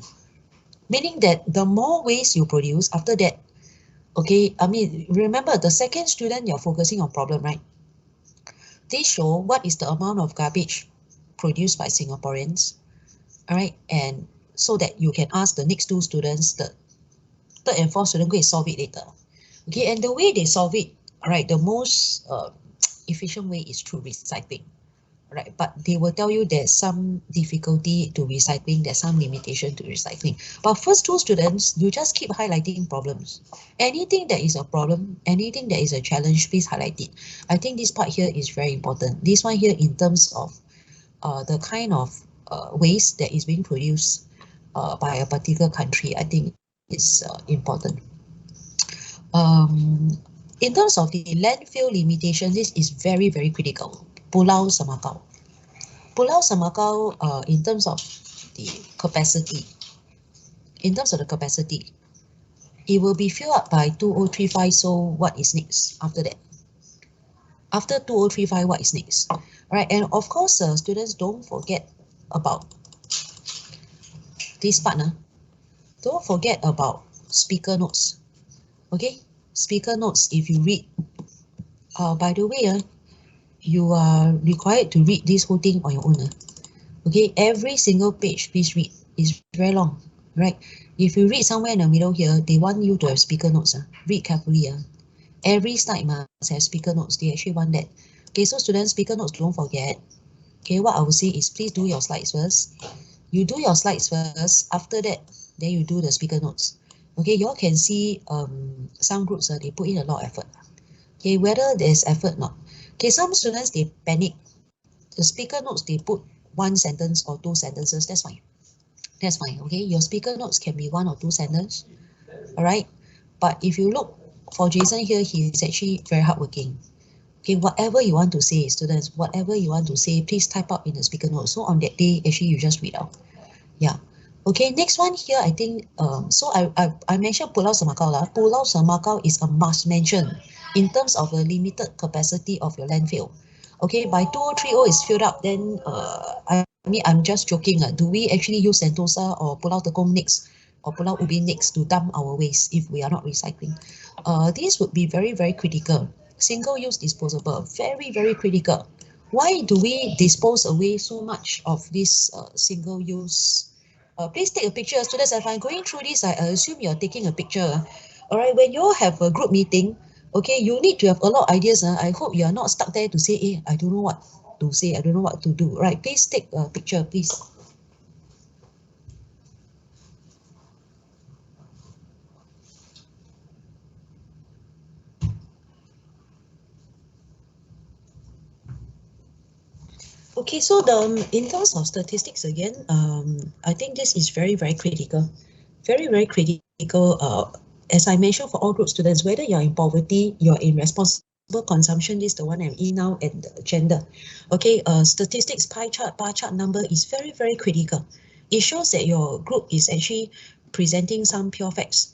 Meaning that the more waste you produce, after that, okay, remember the second student, you're focusing on problem, right? They show what is the amount of garbage produced by Singaporeans, all right? And so that you can ask the next 2 students, the 3rd and 4th student, go and solve it later. Okay, and the way they solve it, all right, the most efficient way is through recycling, right? But they will tell you there's some difficulty to recycling, there's some limitation to recycling. But first 2 students, you just keep highlighting problems. Anything that is a problem, anything that is a challenge, please highlight it. I think this part here is very important. This one here in terms of the kind of waste that is being produced by a particular country, I think is important. In terms of the landfill limitation, this is very, very critical. Pulau Semakau. Pulau Semakau, in terms of the capacity, it will be filled up by 2035. So what is next after that? After 2035, what is next? All right, and of course, students, don't forget about this partner. Don't forget about speaker notes. Okay, speaker notes, if you read, by the way, you are required to read this whole thing on your own. Okay, every single page, please read. It's very long, right? If you read somewhere in the middle here, they want you to have speaker notes. Read carefully. Every slide must have speaker notes. They actually want that. Okay, so students, speaker notes, don't forget. Okay, what I would say is please do your slides first. You do your slides first. After that, then you do the speaker notes. Okay, you all can see some groups they put in a lot of effort. Okay, whether there's effort or not. Okay, some students they panic. The speaker notes they put 1 sentence or 2 sentences. That's fine. That's fine. Okay, your speaker notes can be 1 or 2 sentences. All right, but if you look for Jason here, he is actually very hardworking. Okay, whatever you want to say, students, whatever you want to say, please type up in the speaker notes. So on that day, actually, you just read out. Yeah. Okay, next one here, I think, so I mentioned Pulau Semakau lah. Pulau Semakau is a must mention in terms of the limited capacity of your landfill. Okay, by 2030 is filled up, then I mean, I'm just joking. Do we actually use Sentosa or Pulau Tekong next or Pulau Ubin next to dump our waste if we are not recycling? This would be very, very critical. Single-use disposable, very, very critical. Why do we dispose away so much of this single-use? Please take a picture, students. If I'm going through this, I assume you're taking a picture. All right, when you all have a group meeting, okay, you need to have a lot of ideas. I hope you are not stuck there to say, I don't know what to say, I don't know what to do. Right, please take a picture, please. Okay, so in terms of statistics again, I think this is very, very critical. Very, very critical. As I mentioned, for all group students, whether you're in poverty, you're in responsible consumption, this is the one I'm in now, and gender. Okay, statistics, pie chart, bar chart number is very, very critical. It shows that your group is actually presenting some pure facts.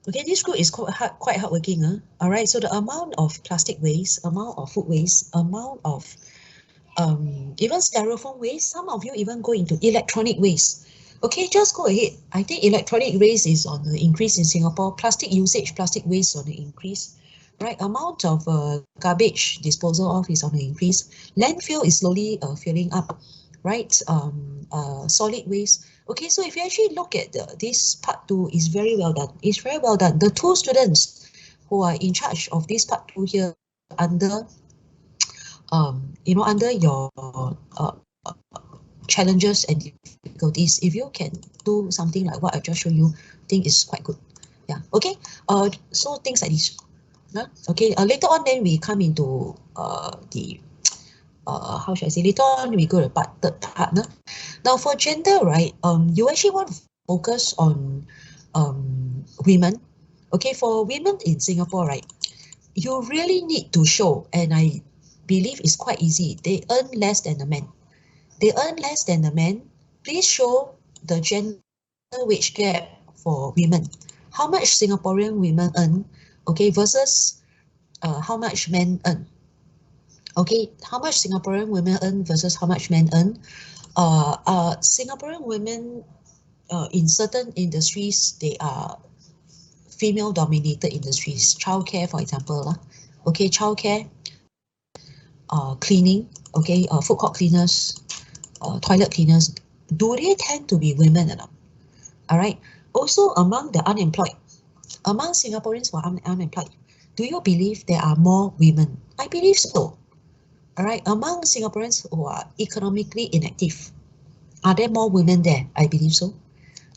Okay, this group is quite hardworking. All right, so the amount of plastic waste, amount of food waste, amount of even styrofoam waste, some of you even go into electronic waste. Okay, just go ahead. I think electronic waste is on the increase in Singapore. Plastic usage, plastic waste on the increase. Right, amount of garbage disposal of is on the increase. Landfill is slowly filling up. Right, solid waste. Okay, so if you actually look at this part 2, is very well done. It's very well done. The 2 students who are in charge of this part 2 here under under your challenges and difficulties, if you can do something like what I just showed you, I think is quite good. Yeah, okay. So things like this. Okay, later on then we come into the how should I say, later on we go to third part. Now for gender, right, you actually want to focus on women. Okay, for women in Singapore, right, you really need to show, and I believe it's quite easy. They earn less than the men. They earn less than the men. Please show the gender wage gap for women. How much Singaporean women earn, okay, versus how much men earn. Okay, how much Singaporean women earn versus how much men earn. Singaporean women in certain industries, they are female-dominated industries. Childcare, for example. Okay, childcare. Cleaning, okay, food court cleaners, toilet cleaners, do they tend to be women or not? All right. Also, among the unemployed, among Singaporeans who are unemployed, do you believe there are more women? I believe so. All right. Among Singaporeans who are economically inactive, are there more women there? I believe so.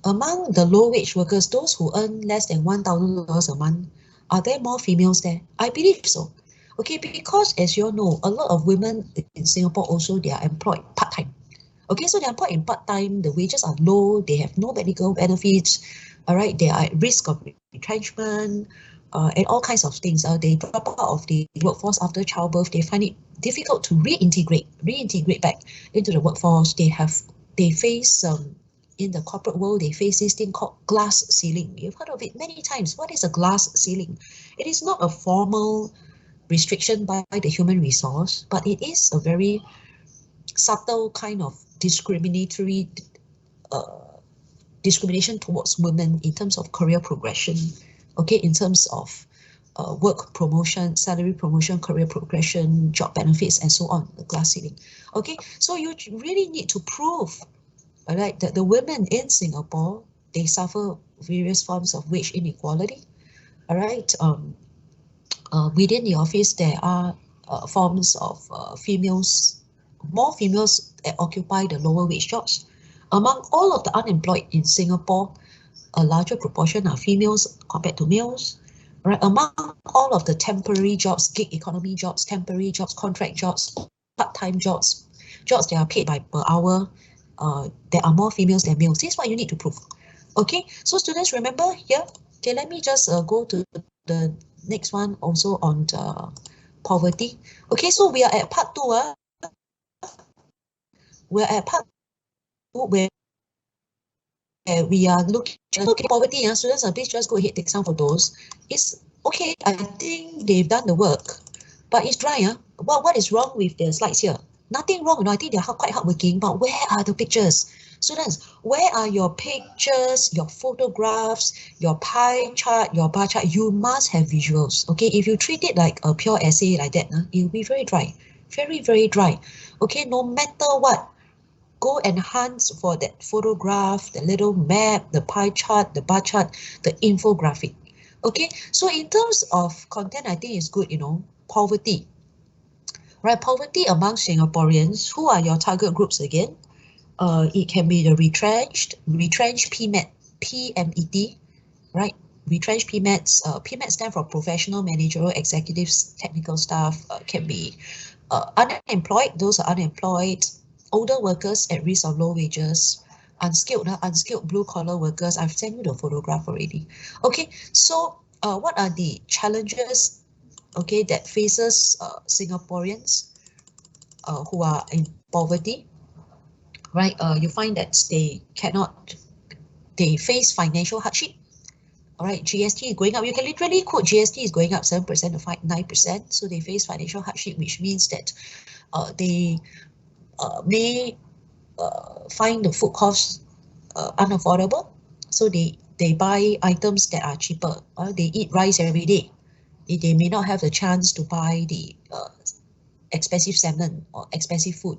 Among the low-wage workers, those who earn less than $1,000 a month, are there more females there? I believe so. Okay, because as you all know, a lot of women in Singapore also, they are employed part-time. Okay, so they're employed in part-time, the wages are low, they have no medical benefits, all right, they are at risk of retrenchment, and all kinds of things. They drop out of the workforce after childbirth, they find it difficult to reintegrate back into the workforce. They face, in the corporate world, they face this thing called glass ceiling. You've heard of it many times. What is a glass ceiling? It is not a formal restriction by the human resource, but it is a very subtle kind of discrimination towards women in terms of career progression, okay, in terms of work promotion, salary promotion, career progression, job benefits, and so on, the glass ceiling. Okay, so you really need to prove, all right, that the women in Singapore, they suffer various forms of wage inequality, all right. Within the office, there are forms of more females that occupy the lower wage jobs. Among all of the unemployed in Singapore, a larger proportion are females compared to males. Right, among all of the temporary jobs, gig economy jobs, temporary jobs, contract jobs, part-time jobs, jobs that are paid by per hour, there are more females than males. This is what you need to prove. Okay, so students, remember here. Okay, let me just go to the next one, also on the poverty. Okay, so we are at part 2. We're at part 2 where we are looking at poverty. Students, please just go ahead, take some photos. It's okay, I think they've done the work, but it's dry. What is wrong with the slides here? Nothing wrong, I think they're quite hardworking, but where are the pictures? Students, where are your pictures, your photographs, your pie chart, your bar chart? You must have visuals. Okay, if you treat it like a pure essay like that, it will be very dry, very, very dry. Okay, no matter what, go and hunt for that photograph, the little map, the pie chart, the bar chart, the infographic. Okay, so in terms of content, I think it's good, poverty. Right, poverty among Singaporeans. Who are your target groups again? It can be the retrenched PMET, right? Retrenched PMETs. PMET stand for professional, managerial, executives, technical staff. Can be unemployed. Those are unemployed. Older workers at risk of low wages. Unskilled blue-collar workers. I've sent you the photograph already. Okay, so what are the challenges, okay, that faces Singaporeans who are in poverty? Right, you find that they face financial hardship. All right, GST is going up. You can literally quote GST is going up 7% to 9%. So they face financial hardship, which means that they may find the food costs unaffordable. So they buy items that are cheaper. They eat rice every day. They may not have the chance to buy the expensive salmon or expensive food.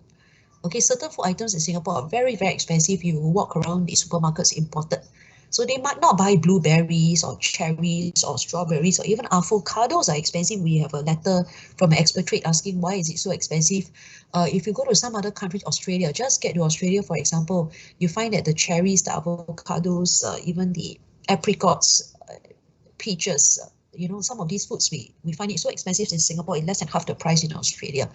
Okay, certain food items in Singapore are very, very expensive. You walk around the supermarkets imported. So they might not buy blueberries or cherries or strawberries or even avocados are expensive. We have a letter from an expatriate asking why is it so expensive. If you go to some other country, Australia, just get to Australia, for example, you find that the cherries, the avocados, even the apricots, peaches, some of these foods, we find it so expensive in Singapore, it's less than half the price in Australia.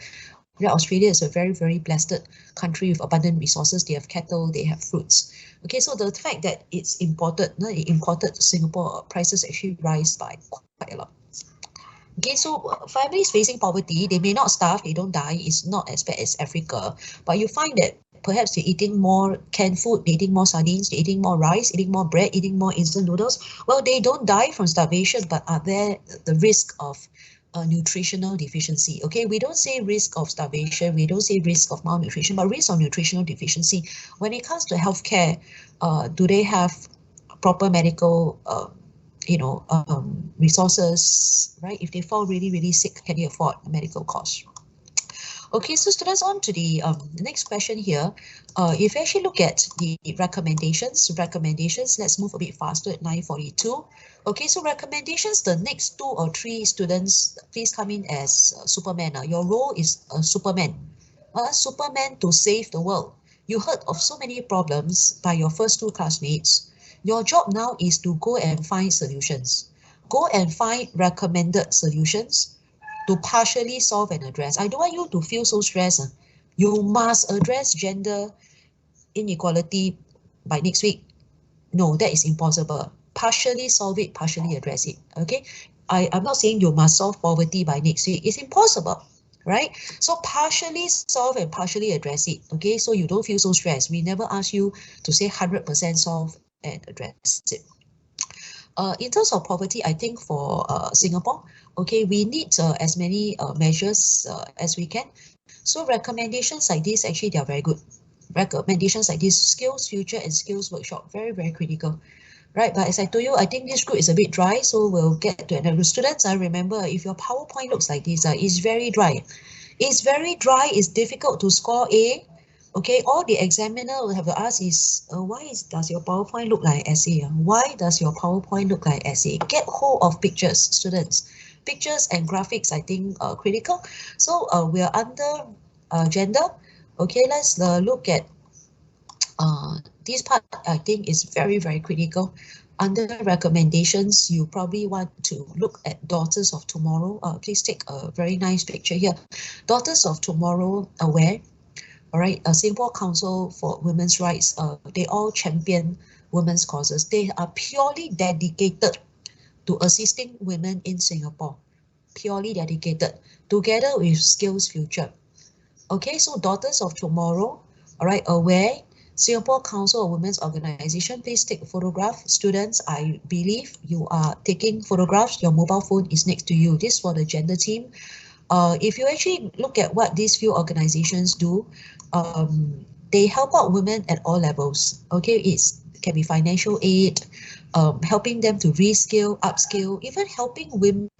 Australia is a very, very blessed country with abundant resources. They have cattle, they have fruits. Okay, so the fact that it's imported to Singapore, prices actually rise by quite a lot. Okay, so families facing poverty, they may not starve, they don't die. It's not as bad as Africa, but you find that perhaps they're eating more canned food, they're eating more sardines, they're eating more rice, eating more bread, eating more instant noodles. Well, they don't die from starvation, but are there the risk of nutritional deficiency? Okay, we don't say risk of starvation, we don't say risk of malnutrition, but risk of nutritional deficiency. When it comes to healthcare, do they have proper medical resources, right? If they fall really, really sick, can they afford medical costs? Okay, so students, on to the next question here. If you actually look at the recommendations, let's move a bit faster at 9:42. Okay, so recommendations, the next 2 or 3 students, please come in as Superman. Your role is Superman. Superman to save the world. You heard of so many problems by your first 2 classmates. Your job now is to go and find solutions. Go and find recommended solutions to partially solve and address. I don't want you to feel so stressed. You must address gender inequality by next week. No, that is impossible. Partially solve it, partially address it. Okay, I'm not saying you must solve poverty by next week. It's impossible, right? So partially solve and partially address it. Okay, so you don't feel so stressed. We never ask you to say 100% solve and address it. In terms of poverty, I think for Singapore, okay, we need as many measures as we can. So recommendations like this, actually, they are very good. Recommendations like this, skills future and skills workshop, very, very critical. Right, but as I told you, I think this group is a bit dry, so we'll get to another. Students, remember, if your PowerPoint looks like this, it's very dry. It's very dry, it's difficult to score A. Okay, all the examiner will have to ask is, does your PowerPoint look like essay? Why does your PowerPoint look like essay? Get hold of pictures, students. Pictures and graphics, I think, are critical. So we are under gender. Okay, let's look at this part I think is very, very critical. Under recommendations, you probably want to look at Daughters of Tomorrow. Please take a very nice picture here. Daughters of Tomorrow Aware, all right, Singapore Council for Women's Rights, they all champion women's causes. They are purely dedicated to assisting women in Singapore, purely dedicated, together with Skills Future. Okay, so Daughters of Tomorrow, all right, Aware, Singapore Council of Women's Organization, please take a photograph. Students, I believe you are taking photographs. Your mobile phone is next to you. This is for the gender team. If you actually look at what these few organizations do, they help out women at all levels. Okay, it can be financial aid, helping them to reskill, upskill, even helping women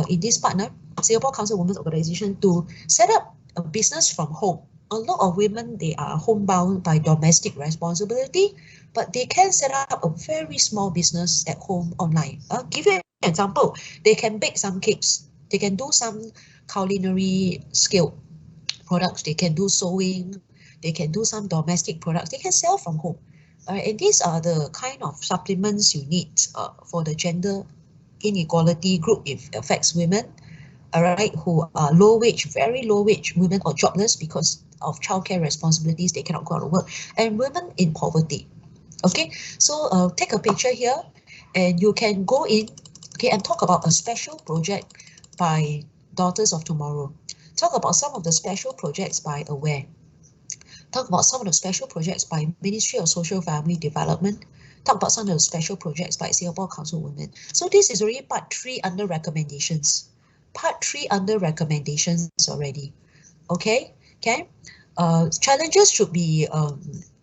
in this partner, Singapore Council of Women's Organization, to set up a business from home. A lot of women, they are homebound by domestic responsibility, but they can set up a very small business at home online. I'll give you an example. They can bake some cakes. They can do some culinary skill products. They can do sewing. They can do some domestic products. They can sell from home. And these are the kind of supplements you need for the gender inequality group. It affects women, all right, who are low wage, very low wage women, or jobless because of childcare responsibilities. They cannot go out to work, and women in poverty. Okay, so take a picture here, and you can go in, okay, and talk about a special project by Daughters of Tomorrow. Talk about some of the special projects by Aware. Talk about some of the special projects by Ministry of Social Family Development. Talk about some of the special projects by Singapore Council of Women. So this is already part 3 under recommendations. Part 3 under recommendations already. Okay, okay. Challenges should be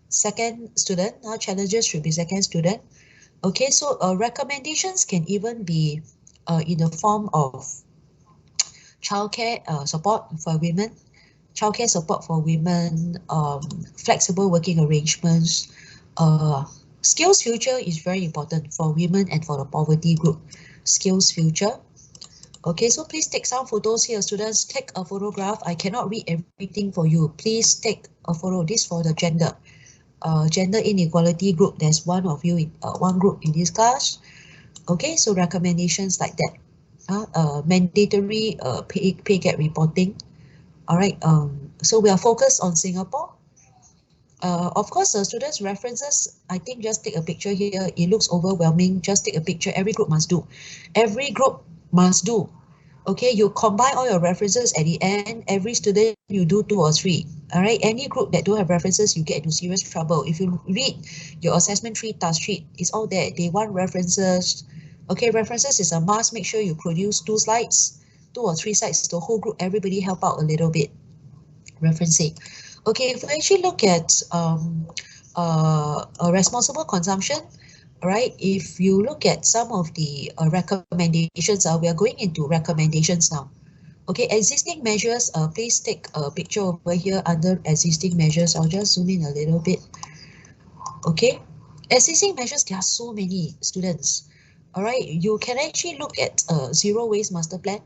second student. Challenges should be second student. Okay, so recommendations can even be in the form of childcare support for women, childcare support for women, flexible working arrangements. Skills Future is very important for women and for the poverty group. Skills Future. Okay, so please take some photos here. Students, take a photograph. I cannot read everything for you. Please take a photo. This for the gender inequality group. There's one of you in one group in this class. Okay, so recommendations like that. Mandatory pay gap reporting. All right, so we are focused on Singapore. Of course, the students' references, I think just take a picture here. It looks overwhelming. Just take a picture. Every group must do. Every group must do. Okay, you combine all your references at the end. Every student, you do 2 or 3. All right, any group that don't have references, you get into serious trouble. If you read your assessment 3 task sheet, it's all there. They want references. Okay, references is a must. Make sure you produce 2 slides, 2 or 3 slides. The whole group, everybody help out a little bit. Referencing. Okay, if we actually look at a responsible consumption, right? If you look at some of the recommendations, we are going into recommendations now. Okay, existing measures, please take a picture over here under existing measures. I'll just zoom in a little bit. Okay, existing measures, there are so many, students. All right, you can actually look at Zero Waste Master Plan.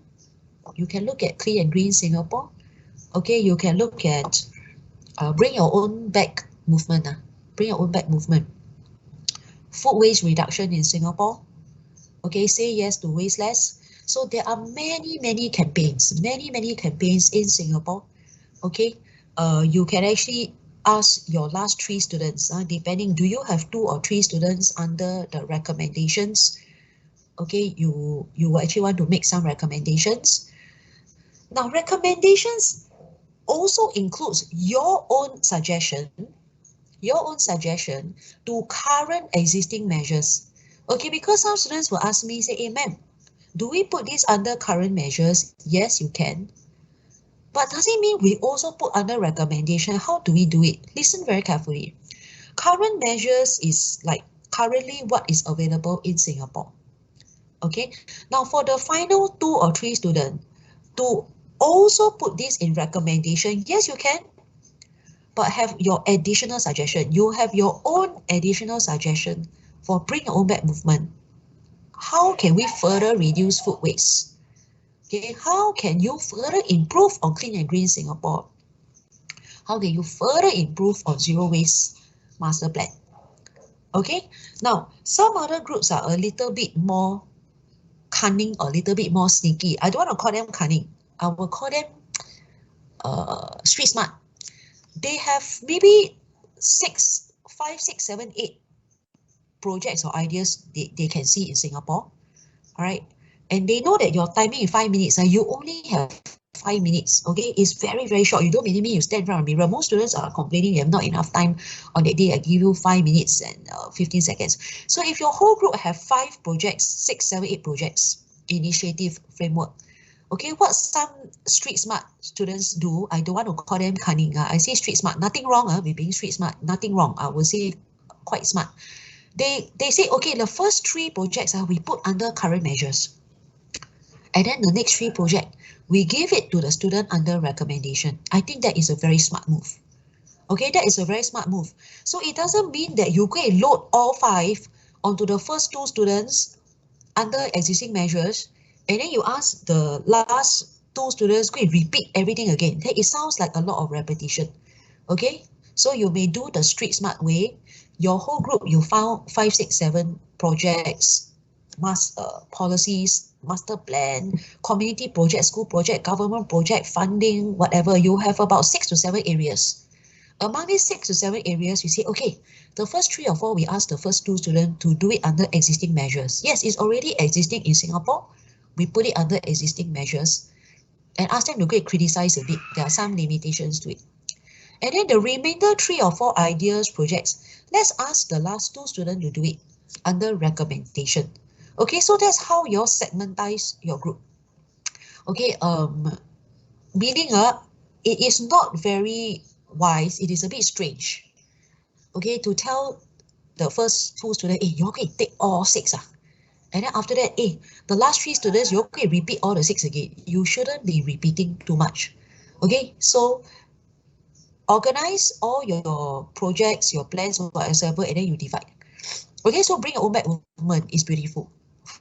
You can look at Clean and Green Singapore. Okay, you can look at bring your own bag movement. Bring your own bag movement. Food waste reduction in Singapore. Okay, say yes to waste less. So there are many campaigns, many campaigns in Singapore. Okay, you can actually ask your last 3 students, depending, do you have 2 or 3 students under the recommendations? Okay, you actually want to make some recommendations. Now, recommendations also includes your own suggestion to current existing measures. Okay, because some students will ask me, say, hey, ma'am, do we put this under current measures? Yes, you can. But does it mean we also put under recommendation? How do we do it? Listen very carefully. Current measures is like currently what is available in Singapore. Okay, now for the final 2 or 3 students, to also put this in recommendation, yes, you can, but have your additional suggestion. You have your own additional suggestion for bring your own bag movement. How can we further reduce food waste? Okay, how can you further improve on Clean and Green Singapore? How can you further improve on zero waste? master plan. Okay, now some other groups are a little bit more cunning or a little bit more sneaky. I don't want to call them cunning. I will call them street smart. They have maybe 5, 6, 7, 8 projects or ideas they can see in Singapore. All right, and they know that your timing is 5 minutes and you only have 5 minutes. Okay, it's very, very short. You don't mean you stand in front of a mirror. Most students are complaining they have not enough time on that day. I give you 5 minutes and 15 seconds. So if your whole group have 5 projects, 6, 7, 8 projects, initiative framework, okay, what some street smart students do, I don't want to call them cunning. I say street smart, nothing wrong with being street smart, nothing wrong. I will say quite smart. They say, okay, the first 3 projects we put under current measures. And then the next 3 project, we give it to the student under recommendation. I think that is a very smart move. Okay, that is a very smart move. So it doesn't mean that you go and load all 5 onto the first 2 students under existing measures, and then you ask the last 2 students go and repeat everything again. Then it sounds like a lot of repetition. Okay, so you may do the street smart way. Your whole group, you found 5, 6, 7 projects, policies, master plan, community project, school project, government project, funding, whatever. You have about 6 to 7 areas. Among these 6 to 7 areas, you say, okay, the first 3 or 4, we ask the first 2 students to do it under existing measures. Yes, it's already existing in Singapore. We put it under existing measures and ask them to go and criticize a bit. There are some limitations to it. And then the remainder 3 or 4 ideas, projects, let's ask the last 2 students to do it under recommendation. Okay, so that's how you segmentize your group. Okay, meaning it is not very wise, it is a bit strange. Okay, to tell the first 2 students, hey, you okay, take all 6. And then after that, hey, the last 3 students, you okay, repeat all the 6 again. You shouldn't be repeating too much. Okay, so organize all your projects, your plans, whatever, and then you divide. Okay, so bring your own bag movement is beautiful.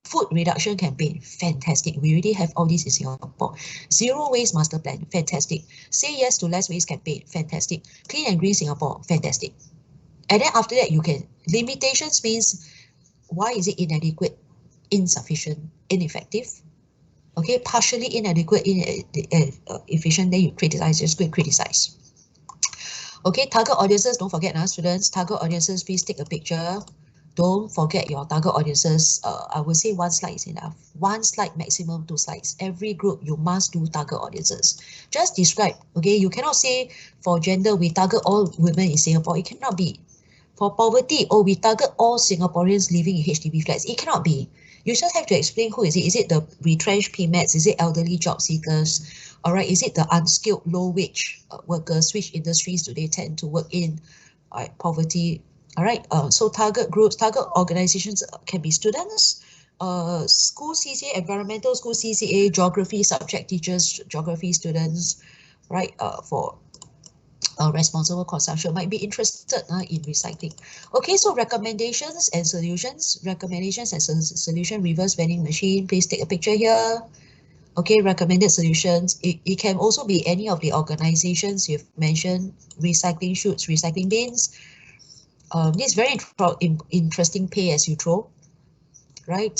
Food reduction campaign, fantastic. We already have all this in Singapore. Zero waste master plan, fantastic. Say yes to less waste campaign, fantastic. Clean and green Singapore, fantastic. And then after that, you can, limitations means, why is it inadequate, insufficient, ineffective? Okay, partially inadequate, inefficient, then you criticize, just go and criticize. Okay, target audiences, don't forget students, target audiences, please take a picture. Don't forget your target audiences. I will say 1 slide is enough. 1 slide, maximum 2 slides. Every group, you must do target audiences. Just describe, okay? You cannot say for gender, we target all women in Singapore. It cannot be. For poverty, we target all Singaporeans living in HDB flats. It cannot be. You just have to explain who is it. Is it the retrenched PMETs? Is it elderly job seekers? All right, is it the unskilled, low-wage workers? Which industries do they tend to work in? All right, poverty. All right, so target groups, target organizations can be students, school CCA, environmental school CCA, geography subject teachers, geography students, right, for responsible consumption, might be interested in recycling. Okay, so recommendations and solutions. Recommendations and solution, reverse vending machine. Please take a picture here. Okay, recommended solutions. It can also be any of the organizations you've mentioned, recycling chutes, recycling bins. This very interesting pay as you throw, right?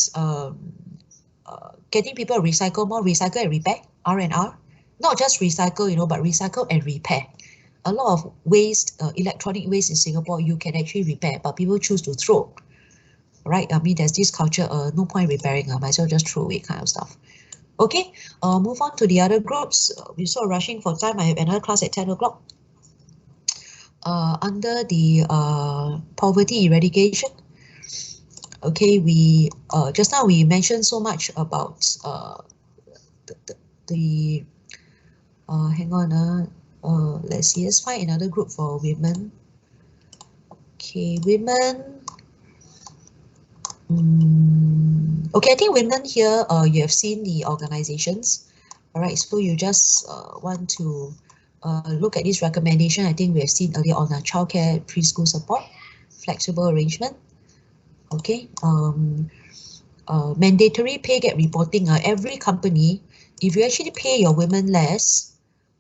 Getting people to recycle more, recycle and repair, R&R. Not just recycle, but recycle and repair. A lot of waste, electronic waste in Singapore, you can actually repair, but people choose to throw, right? I mean, there's this culture, no point repairing, might as well just throw away kind of stuff. Okay, move on to the other groups. We're sort of rushing for time. I have another class at 10 o'clock. Under the poverty eradication, okay, we just now we mentioned so much about the hang on, let's see, let's find another group for women. Okay, women. Okay, I think women here, you have seen the organizations. All right, so you just want to look at this recommendation. I think we have seen earlier on childcare, preschool support, flexible arrangement. Okay, mandatory pay gap reporting. Every company, if you actually pay your women less,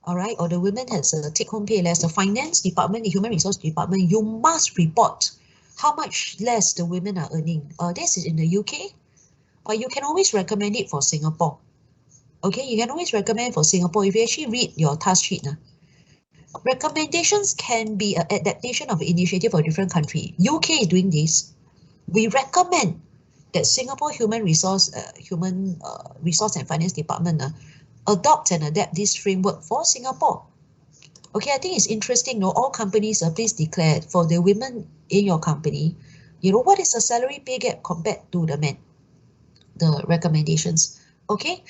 all right, or the women has a take-home pay less, the finance department, the human resource department, you must report how much less the women are earning. This is in the UK, or you can always recommend it for Singapore. Okay, you can always recommend for Singapore. If you actually read your task sheet, recommendations can be an adaptation of an initiative for a different country. UK is doing this. We recommend that Singapore Human Resource and Finance Department adopt and adapt this framework for Singapore. Okay, I think it's interesting. All companies please declare for the women in your company, what is the salary pay gap compared to the men? The recommendations. Okay.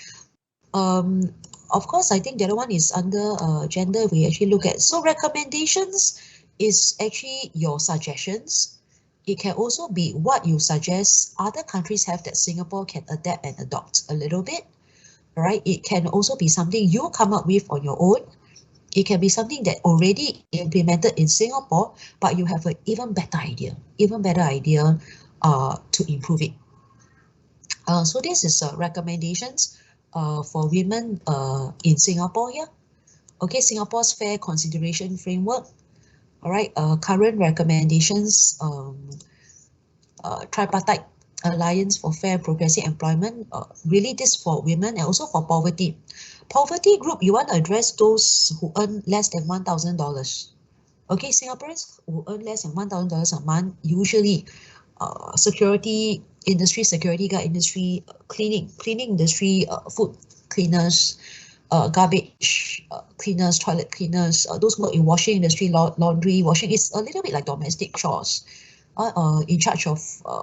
Of course, I think the other one is under gender. We actually look at, so recommendations is actually your suggestions. It can also be what you suggest other countries have that Singapore can adapt and adopt a little bit, right? It can also be something you come up with on your own. It can be something that already implemented in Singapore, but you have an even better idea to improve it. So this is recommendations for women in Singapore here. Okay, Singapore's Fair Consideration Framework. All right, current recommendations, Tripartite Alliance for Fair Progressive Employment, really this for women and also for poverty. Poverty group, you want to address those who earn less than $1,000. Okay, Singaporeans who earn less than $1,000 a month, usually security industry, security guard industry, cleaning industry, food cleaners, garbage cleaners, toilet cleaners, those who work in washing industry, laundry, washing is a little bit like domestic chores, in charge of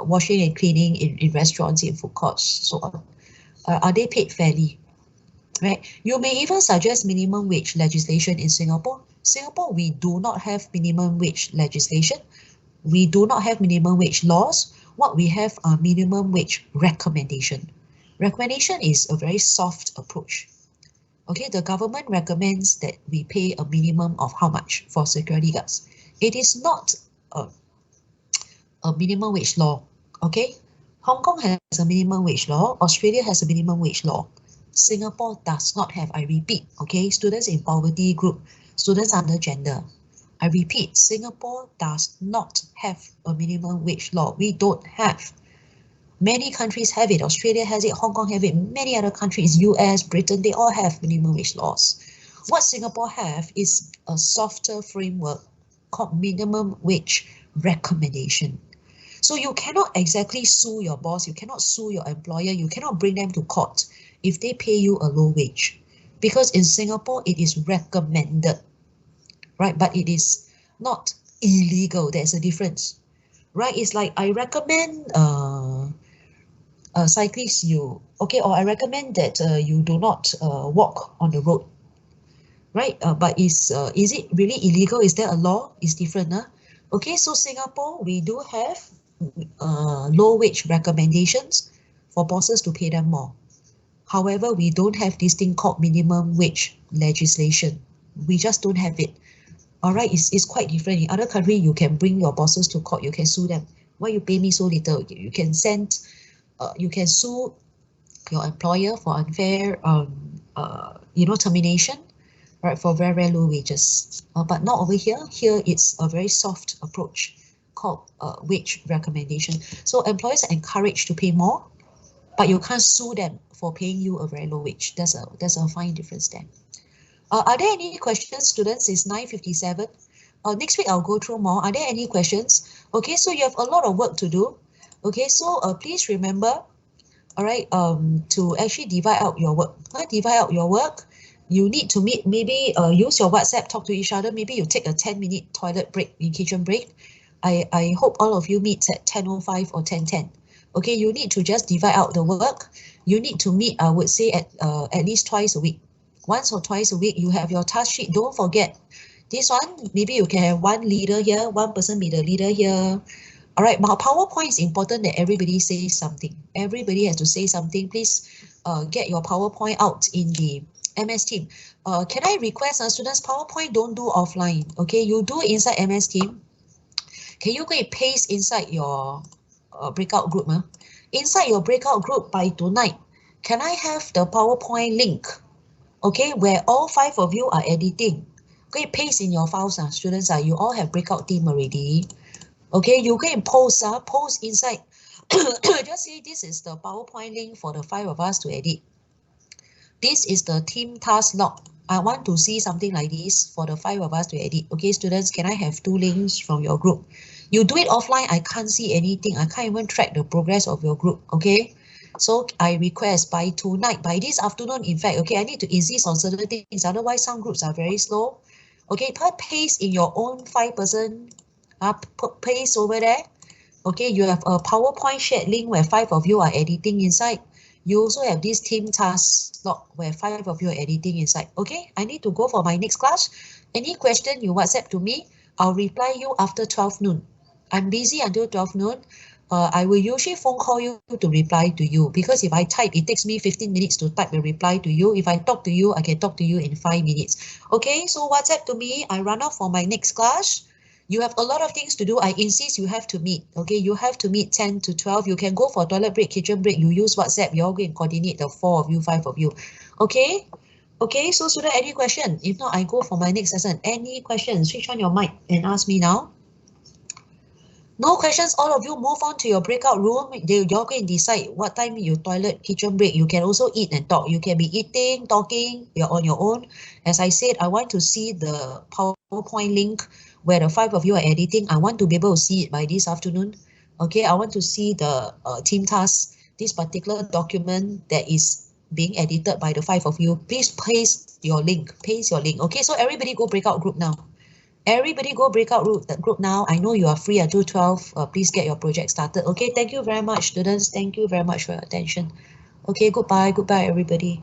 washing and cleaning in restaurants, in food courts, so on. Are they paid fairly? Right? You may even suggest minimum wage legislation in Singapore. Singapore, we do not have minimum wage legislation. We do not have minimum wage laws. What we have are minimum wage recommendation. Recommendation is a very soft approach. Okay, the government recommends that we pay a minimum of how much for security guards. It is not a minimum wage law. Okay, Hong Kong has a minimum wage law. Australia has a minimum wage law. Singapore does not have, I repeat, okay, students in poverty group, students under gender. I repeat, Singapore does not have a minimum wage law. We don't have. Many countries have it. Australia has it, Hong Kong have it, many other countries, US, Britain, they all have minimum wage laws. What Singapore have is a softer framework called minimum wage recommendation. So you cannot exactly sue your boss, you cannot sue your employer, you cannot bring them to court if they pay you a low wage. Because in Singapore, it is recommended, right? But it is not illegal. There's a difference, right? It's like I recommend cyclists or I recommend that you do not walk on the road, right? But is it really illegal? Is there a law? It's different, Okay, so Singapore, we do have low wage recommendations for bosses to pay them more. However, we don't have this thing called minimum wage legislation. We just don't have it. All right, it's quite different. In other countries, you can bring your bosses to court. You can sue them. Why you pay me so little? You can sue your employer for unfair, termination, right? For very, very low wages. But not over here. Here, it's a very soft approach called wage recommendation. So employers are encouraged to pay more, but you can't sue them for paying you a very low wage. There's a fine difference there. Are there any questions, students? It's 9:57. Next week, I'll go through more. Are there any questions? Okay, so you have a lot of work to do. Okay, so please remember, all right, to actually divide out your work. You need to meet, maybe use your WhatsApp, talk to each other. Maybe you take a 10-minute toilet break, in kitchen break. I hope all of you meet at 10:05 or 10:10. Okay, you need to just divide out the work. You need to meet, I would say, at least twice a week. Once or twice a week, you have your task sheet. Don't forget this one. Maybe you can have one leader here, one person be the leader here. All right, but PowerPoint is important that everybody says something. Everybody has to say something. Please get your PowerPoint out in the MS Team. Can I request students, PowerPoint don't do offline. Okay, you do inside MS Team. Can you go and paste inside your breakout group? Inside your breakout group by tonight, can I have the PowerPoint link? okay, where all 5 of you are editing. Okay, paste in your files, students. You all have breakout team already. Okay, you can post inside. Just say this is the PowerPoint link for the 5 of us to edit. This is the team task log. I want to see something like this for the 5 of us to edit. Okay, students, can I have 2 links from your group? You do it offline, I can't see anything. I can't even track the progress of your group, okay? So I request by tonight, by this afternoon, in fact, okay, I need to insist on certain things. Otherwise, some groups are very slow. Okay, paste in your own 5-person, paste over there. Okay, you have a PowerPoint shared link where 5 of you are editing inside. You also have this team task log where 5 of you are editing inside. Okay, I need to go for my next class. Any question you WhatsApp to me, I'll reply you after 12 noon. I'm busy until 12 noon. I will usually phone call you to reply to you, because if I type, it takes me 15 minutes to type a reply to you. If I talk to you, I can talk to you in 5 minutes. Okay, so WhatsApp to me. I run off for my next class. You have a lot of things to do. I insist you have to meet. Okay, you have to meet 10 to 12. You can go for toilet break, kitchen break. You use WhatsApp. You all go and coordinate the 4 of you, 5 of you. Okay? Okay, so student, any question? If not, I go for my next lesson. Any questions? Switch on your mic and ask me now. No questions, all of you move on to your breakout room. You're going to decide what time you toilet, kitchen break. You can also eat and talk. You can be eating, talking, you're on your own. As I said, I want to see the PowerPoint link where the 5 of you are editing. I want to be able to see it by this afternoon. Okay, I want to see the team task, this particular document that is being edited by the 5 of you. Please paste your link, Okay, so everybody go breakout group now. Everybody go breakout group now. I know you are free until 12. Please get your project started. Okay, thank you very much, students. Thank you very much for your attention. Okay, goodbye. Goodbye, everybody.